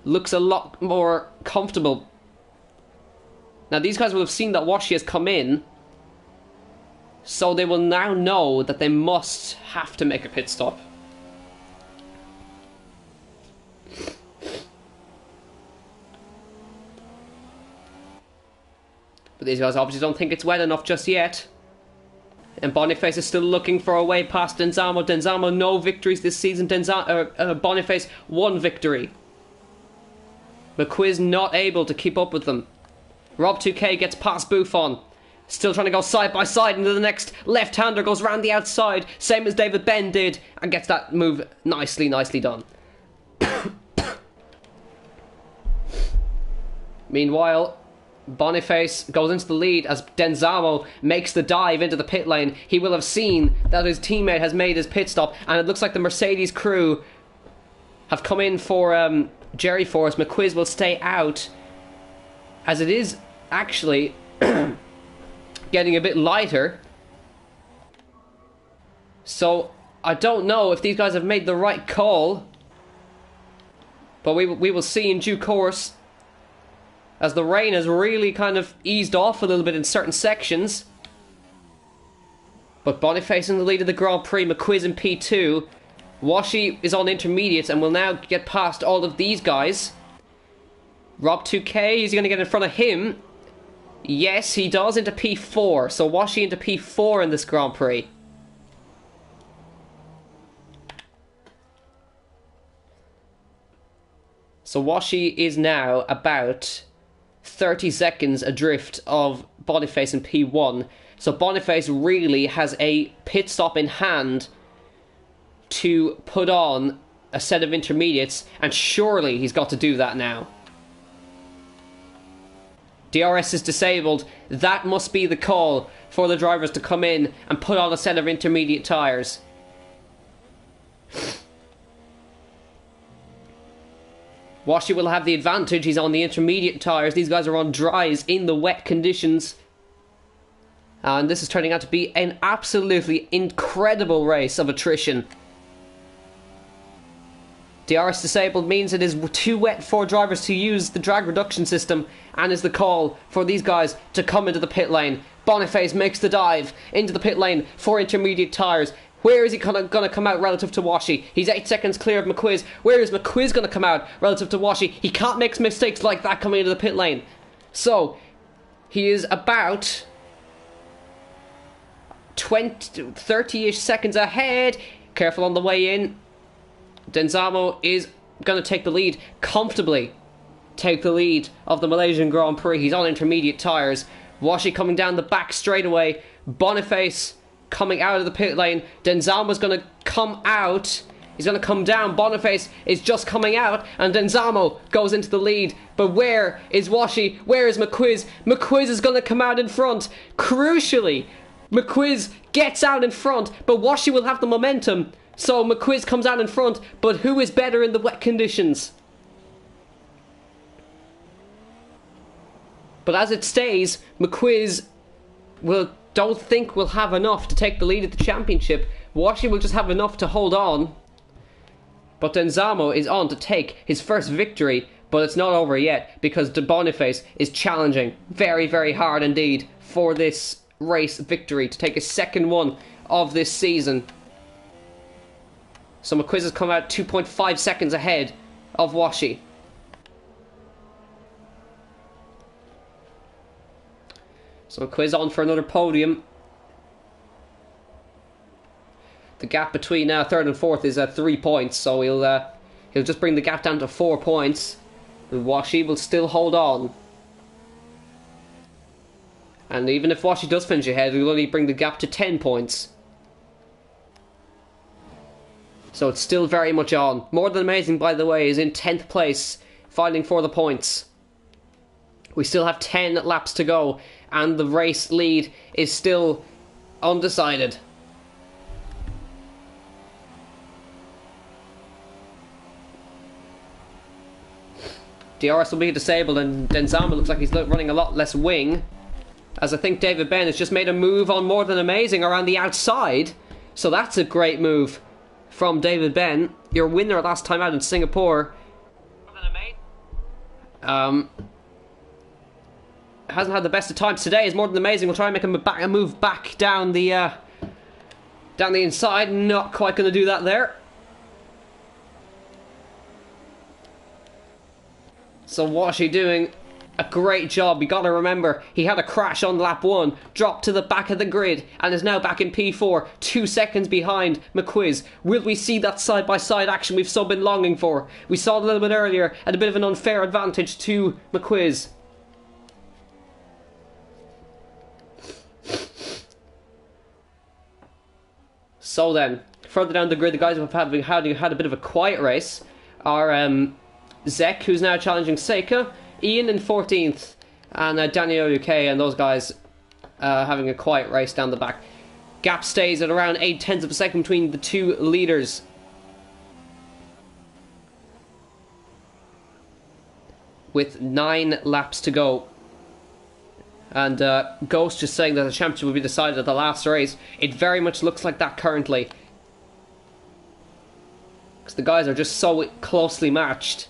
looks a lot more comfortable. Now these guys will have seen that Washi has come in, so they will now know that they have to make a pit stop. But these guys obviously don't think it's wet enough just yet. And Boniface is still looking for a way past Denzamo. Denzamo, no victories this season. Boniface, one victory. McQuiz not able to keep up with them. Rob2K gets past Buffon. Still trying to go side by side into the next left-hander. Goes round the outside. Same as David Ben did. And gets that move nicely done. Meanwhile, Boniface goes into the lead as Denzamo makes the dive into the pit lane. He will have seen that his teammate has made his pit stop. And it looks like the Mercedes crew have come in for Jerry Force. McQuiz will stay out, as it is actually getting a bit lighter. So I don't know if these guys have made the right call, but we will see in due course, as the rain has really kind of eased off a little bit in certain sections. But Boniface in the lead of the Grand Prix, McQuiz in P2. Washi is on intermediates and will now get past all of these guys. Rob 2K, he's going to get in front of him. Yes, he does, into P4. So Washi into P4 in this Grand Prix. So Washi is now about 30 seconds adrift of Boniface in P1. So Boniface really has a pit stop in hand to put on a set of intermediates, and surely he's got to do that now. DRS is disabled. That must be the call for the drivers to come in and put on a set of intermediate tyres. Washi will have the advantage. He's on the intermediate tyres. These guys are on dries in the wet conditions. And this is turning out to be an absolutely incredible race of attrition. DRS disabled means it is too wet for drivers to use the drag reduction system, and is the call for these guys to come into the pit lane. Boniface makes the dive into the pit lane for intermediate tyres. Where is he going to come out relative to Washi? He's 8 seconds clear of McQuiz. Where is McQuiz going to come out relative to Washi? He can't make mistakes like that coming into the pit lane. So, he is about 30-ish seconds ahead. Careful on the way in. Denzamo is going to take the lead comfortably. Take the lead of the Malaysian Grand Prix. He's on intermediate tyres. Washi coming down the back straightaway. Boniface coming out of the pit lane. Denzamo's going to come out. He's going to come down. Boniface is just coming out, and Denzamo goes into the lead. But where is Washi? Where is McQuiz? McQuiz is going to come out in front. Crucially, McQuiz gets out in front, but Washi will have the momentum. So McQuiz comes out in front, but who is better in the wet conditions? But as it stays, McQuiz don't think will have enough to take the lead at the championship. Washi will just have enough to hold on. But Denzamo is on to take his first victory, but it's not over yet, because De Boniface is challenging very, very hard indeed for this race victory, to take his second one of this season. So McQuiz has come out 2.5 seconds ahead of Washi. So McQuiz on for another podium. The gap between third and fourth is 3 points, so he'll just bring the gap down to 4 points. And Washi will still hold on. And even if Washi does finish ahead, he'll only bring the gap to 10 points. So it's still very much on. More Than Amazing, by the way, is in 10th place, fighting for the points. We still have 10 laps to go, and the race lead is still undecided. DRS will be disabled, and Denzamo looks like he's running a lot less wing, as I think David Ben has just made a move on More Than Amazing around the outside. So that's a great move from David Ben, your winner last time out in Singapore. Hasn't had the best of times today. Is More Than Amazing. We'll try and make a move back down the inside. Not quite going to do that there. So Washi doing a great job. You got to remember, he had a crash on lap 1, dropped to the back of the grid, and is now back in P4, 2 seconds behind McQuiz. Will we see that side-by-side action we've so been longing for? We saw it a little bit earlier, at a bit of an unfair advantage to McQuiz. So then, further down the grid, the guys who have had a bit of a quiet race are Zek, who's now challenging Seika, Ian in 14th, and Daniel UK, and those guys having a quiet race down the back. Gap stays at around 0.8 of a second between the two leaders. With 9 laps to go. And Ghost just saying that the championship will be decided at the last race. It very much looks like that currently. Because the guys are just so closely matched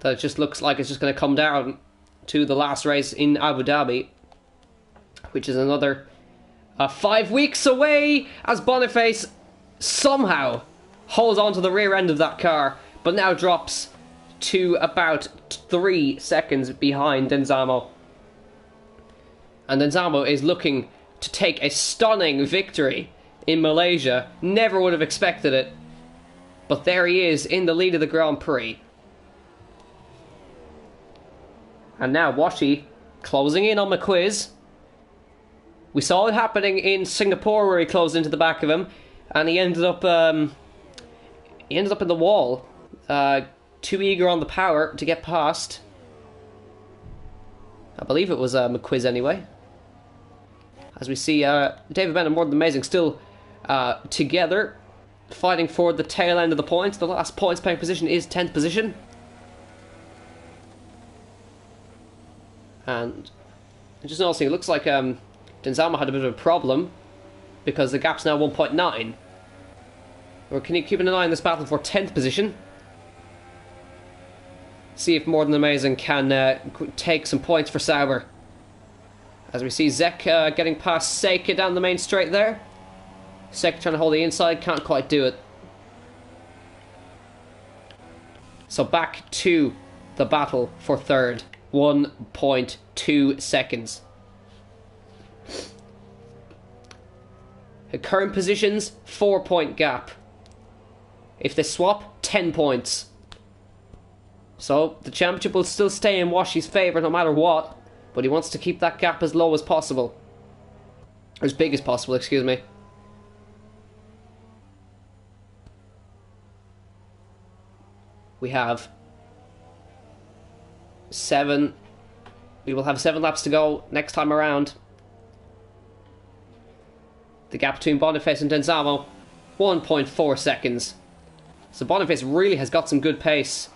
that it just looks like it's just going to come down to the last race in Abu Dhabi, which is another 5 weeks away, as Boniface somehow holds on to the rear end of that car, but now drops to about 3 seconds behind Denzamo. And Denzamo is looking to take a stunning victory in Malaysia. Never would have expected it. But there he is in the lead of the Grand Prix. And now Washi closing in on McQuiz. We saw it happening in Singapore where he closed into the back of him. And he ended up in the wall. Too eager on the power to get past. I believe it was McQuiz anyway. As we see David Bennett, More Than Amazing, still together, fighting for the tail end of the points. The last points paying position is 10th position. And just noticing, it looks like Denzamo had a bit of a problem because the gap's now 1.9. Or can you keep an eye on this battle for 10th position? See if More Than Amazing can take some points for Sauber. As we see Zek getting past Seika down the main straight there. Seika trying to hold the inside, can't quite do it. So back to the battle for third. 1.2 seconds. The current positions, 4-point gap. If they swap, 10 points. So the championship will still stay in Washi's favour no matter what. But he wants to keep that gap as low as possible. Or as big as possible, excuse me. We have 7. We will have 7 laps to go next time around. The gap between Boniface and Denzamo, 1.4 seconds. So Boniface really has got some good pace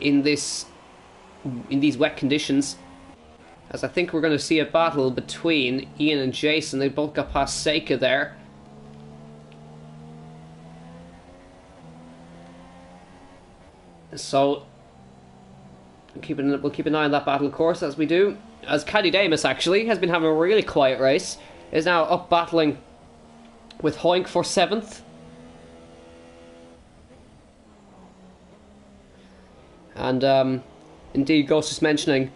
in these wet conditions. As I think we're going to see a battle between Ian and Jason. They both got past Seika there. So we'll keep an eye on that battle, of course, as we do. As Caddy Damus actually has been having a really quiet race. Is now up battling with Hoink for 7th. And indeed, Ghost just mentioning,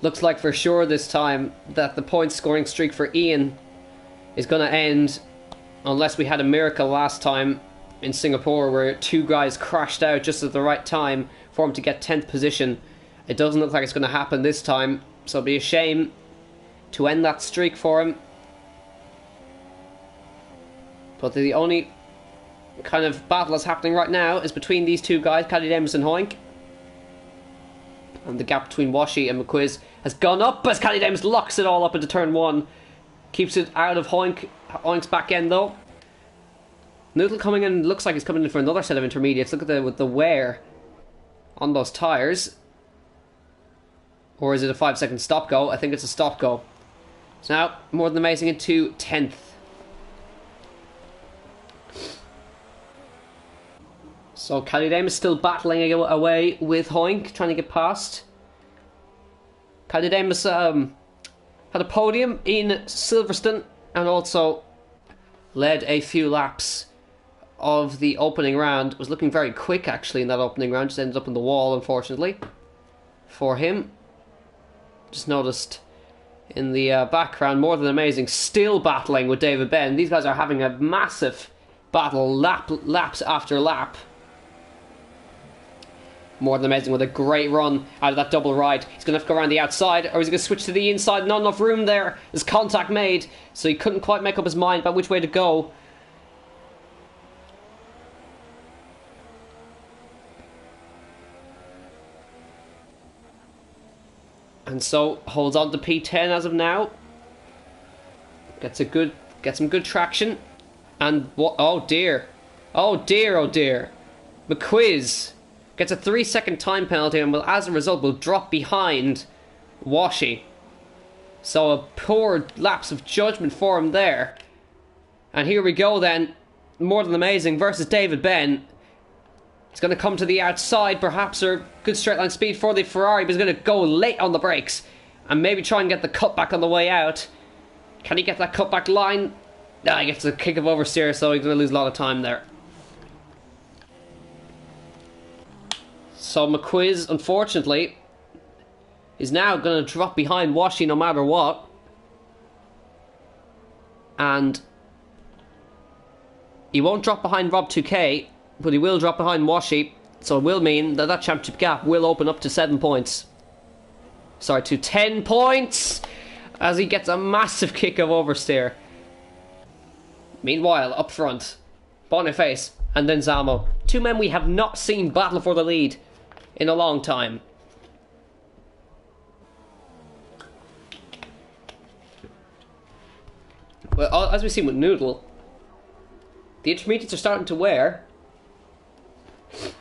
looks like for sure this time that the point scoring streak for Ian is going to end, unless we had a miracle last time in Singapore where 2 guys crashed out just at the right time for him to get 10th position. It doesn't look like it's going to happen this time, so it'll be a shame to end that streak for him. But the only kind of battle that's happening right now is between these 2 guys, Caddy Damus and Hoink. And the gap between Washi and McQuiz has gone up as Caddy Damus locks it all up into turn 1. Keeps it out of Hoink's back end though. Noodle coming in, looks like he's coming in for another set of intermediates. Look at with the wear on those tyres. Or is it a 5-second stop go? I think it's a stop go. So now, More Than Amazing into 10th. So Caddy is still battling away with Hoink, trying to get past. Caddy had a podium in Silverstone and also led a few laps of the opening round. Was looking very quick actually in that opening round, just ended up on the wall unfortunately for him. Just noticed in the background, More Than Amazing still battling with David Ben. These guys are having a massive battle laps after lap. More Than Amazing with a great run out of that double right. He's going to have to go around the outside, or is he going to switch to the inside? Not enough room there. There's contact made, so he couldn't quite make up his mind about which way to go. And so holds on to P10 as of now. Gets some good traction. And what? Oh dear. Oh dear, oh dear. McQuiz gets a 3-second time penalty and will, as a result, will drop behind Washi. So a poor lapse of judgment for him there. And here we go then. More Than Amazing versus David Ben. It's going to come to the outside, perhaps, or good straight line speed for the Ferrari, but he's going to go late on the brakes and maybe try and get the cutback on the way out. Can he get that cutback line? Nah, he gets a kick of oversteer, so he's going to lose a lot of time there. So McQuiz, unfortunately, is now going to drop behind Washi no matter what. And he won't drop behind Rob 2K, but he will drop behind Washi. So it will mean that that championship gap will open up to 7 points. Sorry, to 10 points! As he gets a massive kick of oversteer. Meanwhile, up front, Boniface and then Zamo. Two men we have not seen battle for the lead in a long time. Well, as we've seen with Noodle, the intermediates are starting to wear,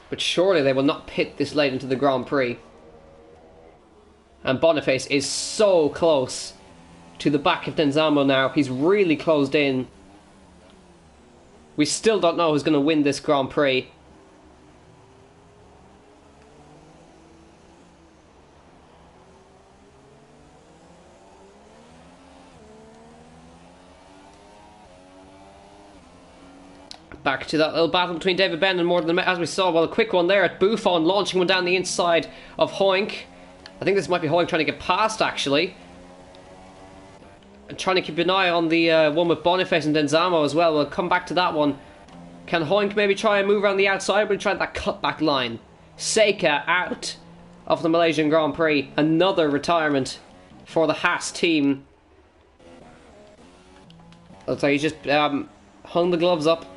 but surely they will not pit this late into the Grand Prix. And Boniface is so close to the back of Denzamo now. He's really closed in. We still don't know who's going to win this Grand Prix. Back to that little battle between David Ben and more than as we saw. Well, a quick one there at Buffon, launching one down the inside of Hoink. I think this might be Hoink trying to get past, actually. And trying to keep an eye on the one with Boniface and Denzamo as well. We'll come back to that one. Can Hoink maybe try and move around the outside, but try that cutback line? Seika out of the Malaysian Grand Prix. Another retirement for the Haas team. So he's just hung the gloves up.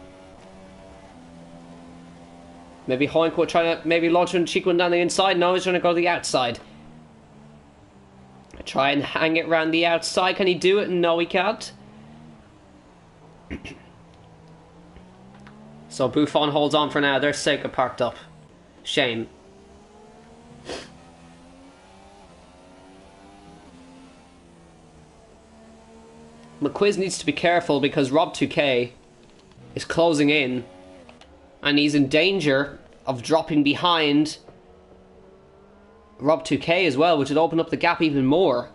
Maybe Hoink will try to maybe launch one cheek one down the inside. No, he's trying to go to the outside. Try and hang it round the outside. Can he do it? No, he can't. So Buffon holds on for now. There's Seika parked up. Shame. McQuiz needs to be careful because Rob 2K is closing in. And he's in danger of dropping behind Rob 2K as well, which would open up the gap even more.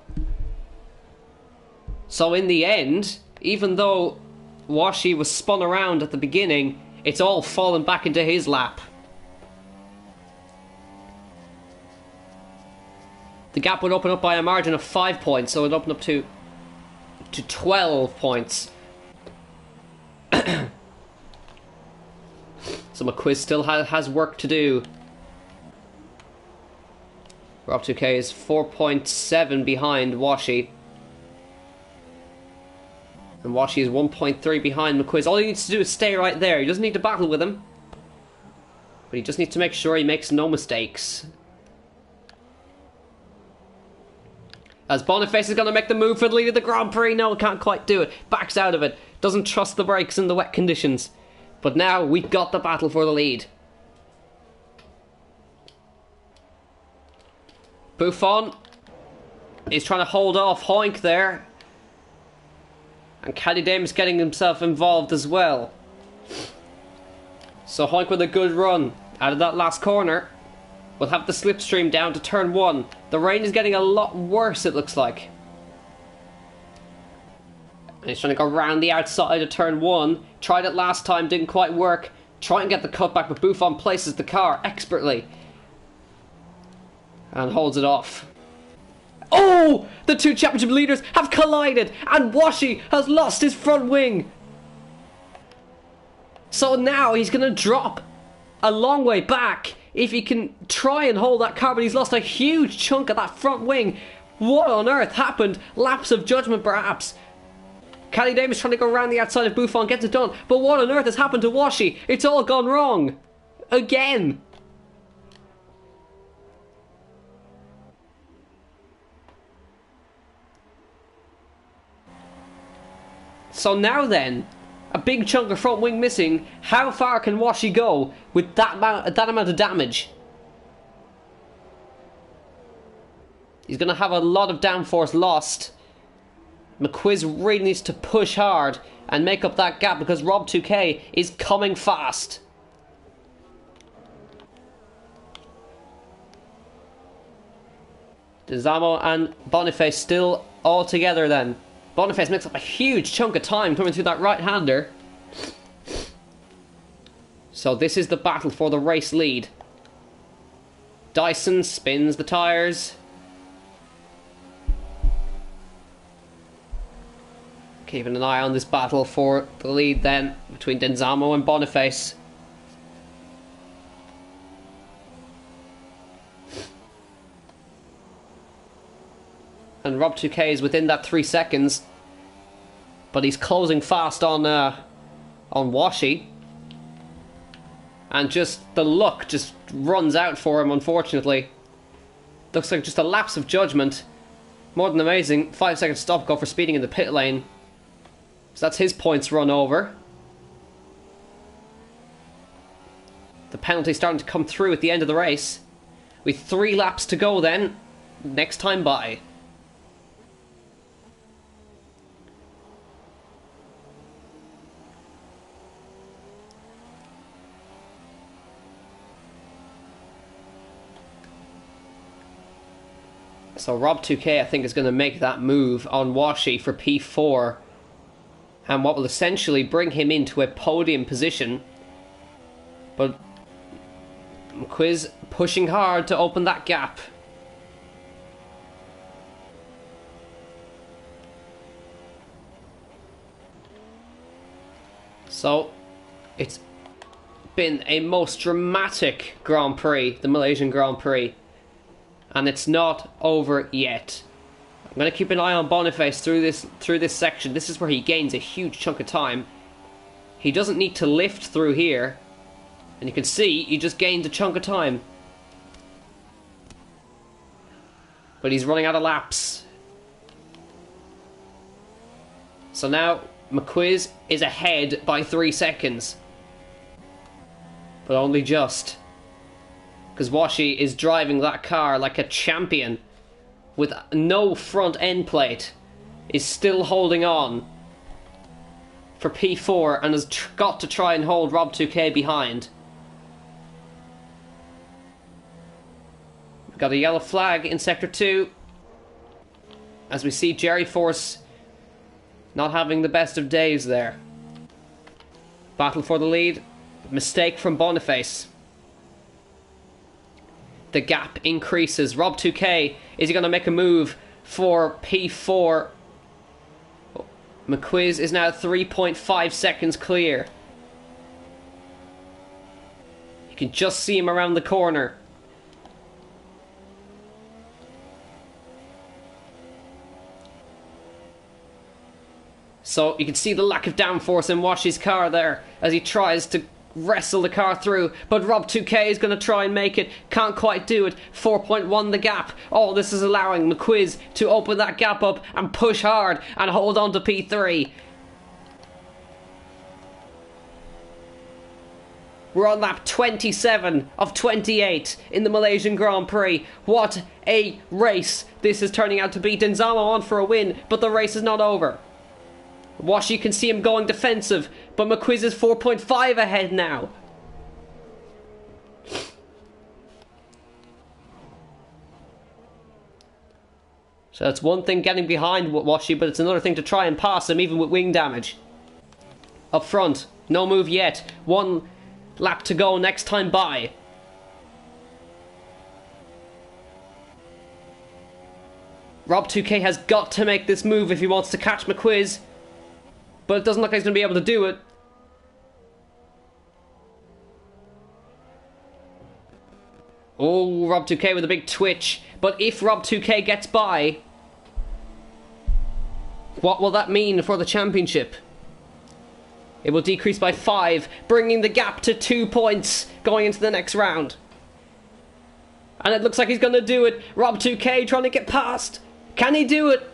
So in the end, even though Washi was spun around at the beginning, it's all fallen back into his lap. The gap would open up by a margin of 5 points, so it would open up to 12 points. So McQuiz still has work to do. Rob 2K is 4.7 behind Washi. And Washi is 1.3 behind McQuiz. All he needs to do is stay right there. He doesn't need to battle with him. But he just needs to make sure he makes no mistakes. As Boniface is going to make the move for the lead of the Grand Prix. No, can't quite do it. Backs out of it. Doesn't trust the brakes in the wet conditions. But now we've got the battle for the lead. Buffon is trying to hold off Hoink there. And Caddy Dame's getting himself involved as well. So Hoink with a good run out of that last corner. We'll have the slipstream down to turn 1. The rain is getting a lot worse, it looks like. And he's trying to go around the outside of turn 1. Tried it last time, didn't quite work. Try and get the cutback, but Buffon places the car expertly. And holds it off. Oh! The two championship leaders have collided, and Washi has lost his front wing. So now he's going to drop a long way back if he can try and hold that car, but he's lost a huge chunk of that front wing. What on earth happened? Lapse of judgment, perhaps. Caddy Davis trying to go around the outside of Buffon, gets it done. But what on earth has happened to Washi? It's all gone wrong. Again. So now then, a big chunk of front wing missing. How far can Washi go with that amount of damage? He's going to have a lot of downforce lost. McQuiz really needs to push hard and make up that gap because Rob 2K is coming fast. Dezamo and Boniface still all together then. Boniface makes up a huge chunk of time coming through that right-hander. So this is the battle for the race lead. Dyson spins the tyres. Keeping an eye on this battle for the lead then between Denzamo and Boniface. And Rob 2K is within that 3 seconds, but he's closing fast on Washi, and just the luck just runs out for him. Unfortunately, looks like just a lapse of judgment. More than amazing. 5 second stop go for speeding in the pit lane. So that's his points run over. The penalty starting to come through at the end of the race. With 3 laps to go then, next time by. So Rob 2K, I think, is going to make that move on Washi for P4. And what will essentially bring him into a podium position. But Quiz pushing hard to open that gap. So it's been a most dramatic Grand Prix, the Malaysian Grand Prix. And it's not over yet. I'm going to keep an eye on Boniface through this section. This is where he gains a huge chunk of time. He doesn't need to lift through here. And you can see he just gained a chunk of time. But he's running out of laps. So now McQuiz is ahead by 3 seconds. But only just. Because Washi is driving that car like a champion. With no front end plate. Is still holding on for P4 and has got to try and hold Rob 2K behind. We've got a yellow flag in Sector 2. As we see Jerry Force not having the best of days there. Battle for the lead. Mistake from Boniface. The gap increases. Rob 2K, is he going to make a move for P4? McQuiz is now 3.5 seconds clear. You can just see him around the corner. So you can see the lack of downforce in Washi's car there as he tries to wrestle the car through, but Rob 2K is going to try and make it. Can't quite do it. 4.1 the gap. All this is allowing McQuiz to open that gap up and push hard and hold on to P3. We're on lap 27 of 28 in the Malaysian Grand Prix. What a race this is turning out to be. Denzamo on for a win, but the race is not over. Washi, can see him going defensive, but McQuiz is 4.5 ahead now. So it's one thing getting behind Washi, but it's another thing to try and pass him even with wing damage. Up front, no move yet. 1 lap to go next time by. Rob 2K has got to make this move if he wants to catch McQuiz. But it doesn't look like he's going to be able to do it. Oh, Rob 2K with a big twitch. But if Rob 2K gets by, what will that mean for the championship? It will decrease by 5, bringing the gap to 2 points going into the next round. And it looks like he's going to do it. Rob 2K trying to get past. Can he do it?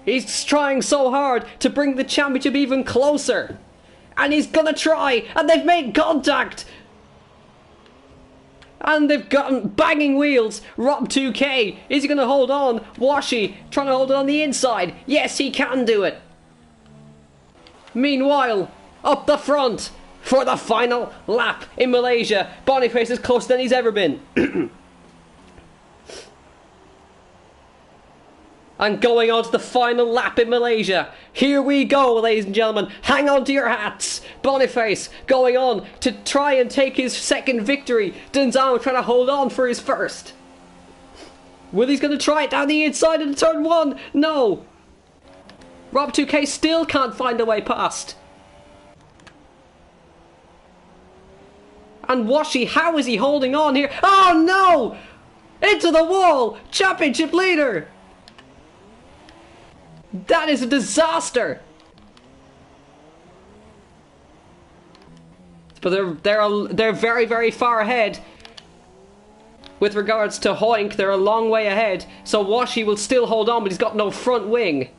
He's trying so hard to bring the championship even closer. And he's gonna try. And they've made contact. And they've gotten banging wheels. Rob 2K. Is he gonna hold on? Washi trying to hold it on the inside. Yes, he can do it. Meanwhile, up the front for the final lap in Malaysia. Boniface is closer than he's ever been. And going on to the final lap in Malaysia. Here we go, ladies and gentlemen. Hang on to your hats. Boniface going on to try and take his second victory. Denzamo trying to hold on for his first. Willie's going to try it down the inside of the turn one. No. Rob 2K still can't find a way past. And Washi, how is he holding on here? Oh no! Into the wall! Championship leader! That is a disaster! But they're very, very far ahead. With regards to Hoink, they're a long way ahead. So Washi will still hold on, but he's got no front wing.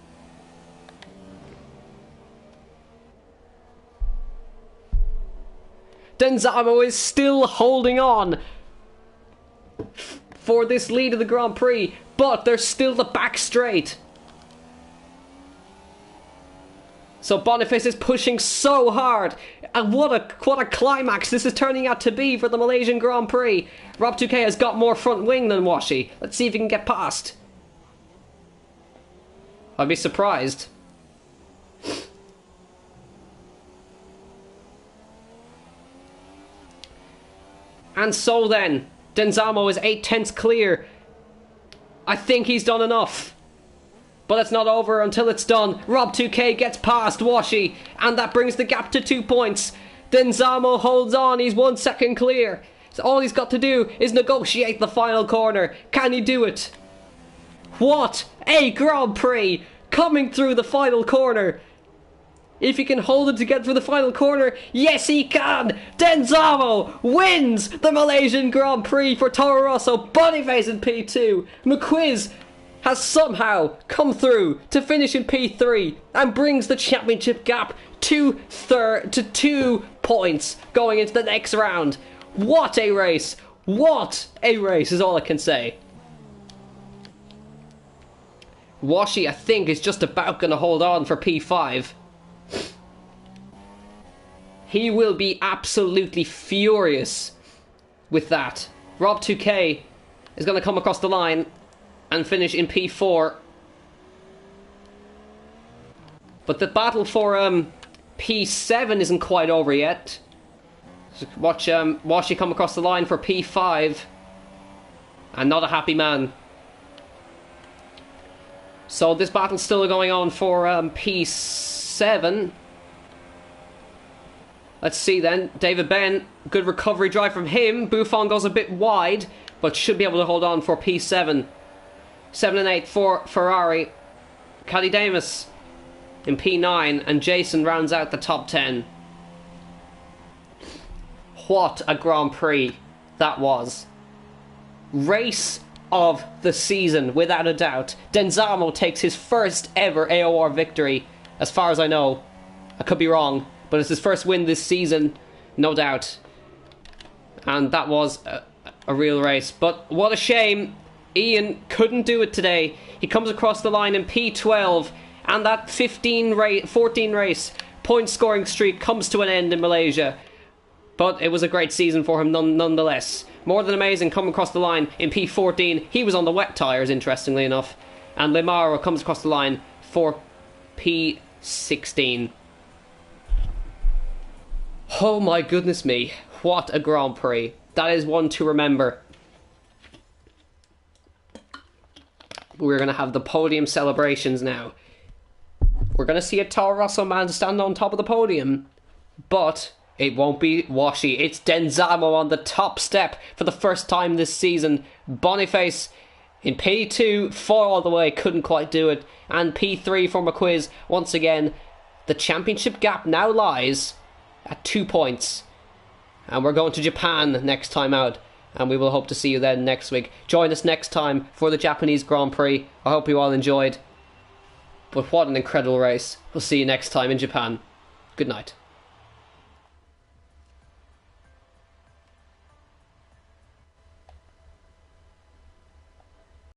Denzamo is still holding on for this lead of the Grand Prix, but there's still the back straight. So Boniface is pushing so hard, and what a climax this is turning out to be for the Malaysian Grand Prix. Rob 2K has got more front wing than Washi. Let's see if he can get past. I'd be surprised. And so then, Denzamo is 8/10 clear. I think he's done enough. But it's not over until it's done. Rob 2K gets past Washi, and that brings the gap to 2 points. Denzamo holds on, he's 1 second clear. So all he's got to do is negotiate the final corner. Can he do it? What a Grand Prix! Coming through the final corner. If he can hold it together for the final corner, yes he can! Denzamo wins the Malaysian Grand Prix for Toro Rosso. Boniface in P2. McQuiz has somehow come through to finish in P3 and brings the championship gap to 2 points going into the next round. What a race! What a race is all I can say. Washi, I think, is just about going to hold on for P5. He will be absolutely furious with that. Rob 2K is going to come across the line and finish in P4. But the battle for P7 isn't quite over yet. So watch Washi come across the line for P5. And not a happy man. So this battle's still going on for P7. Let's see then. David Ben, good recovery drive from him. Buffon goes a bit wide, but should be able to hold on for P7. 7 and 8 for Ferrari. Caddy Damus in P9, and Jason rounds out the top 10. What a Grand Prix that was. Race of the season, without a doubt. Denzamo takes his first ever AOR victory, as far as I know. I could be wrong, but it's his first win this season, no doubt. And that was a real race. But what a shame, Ian couldn't do it today. He comes across the line in P12, and that 14 race point scoring streak comes to an end in Malaysia. But it was a great season for him nonetheless. More than amazing coming across the line in P14. He was on the wet tyres, interestingly enough. And Limaro comes across the line for P16. Oh my goodness me. What a Grand Prix. That is one to remember. We're going to have the podium celebrations now. We're going to see a Toro Rosso man stand on top of the podium. But it won't be Washi. It's Denzamo on the top step for the first time this season. Boniface in P2, 4 all the way, couldn't quite do it. And P3 for McQuiz. Once again, the championship gap now lies at 2 points. And we're going to Japan next time out. And we will hope to see you then next week. Join us next time for the Japanese Grand Prix. I hope you all enjoyed. But what an incredible race. We'll see you next time in Japan. Good night.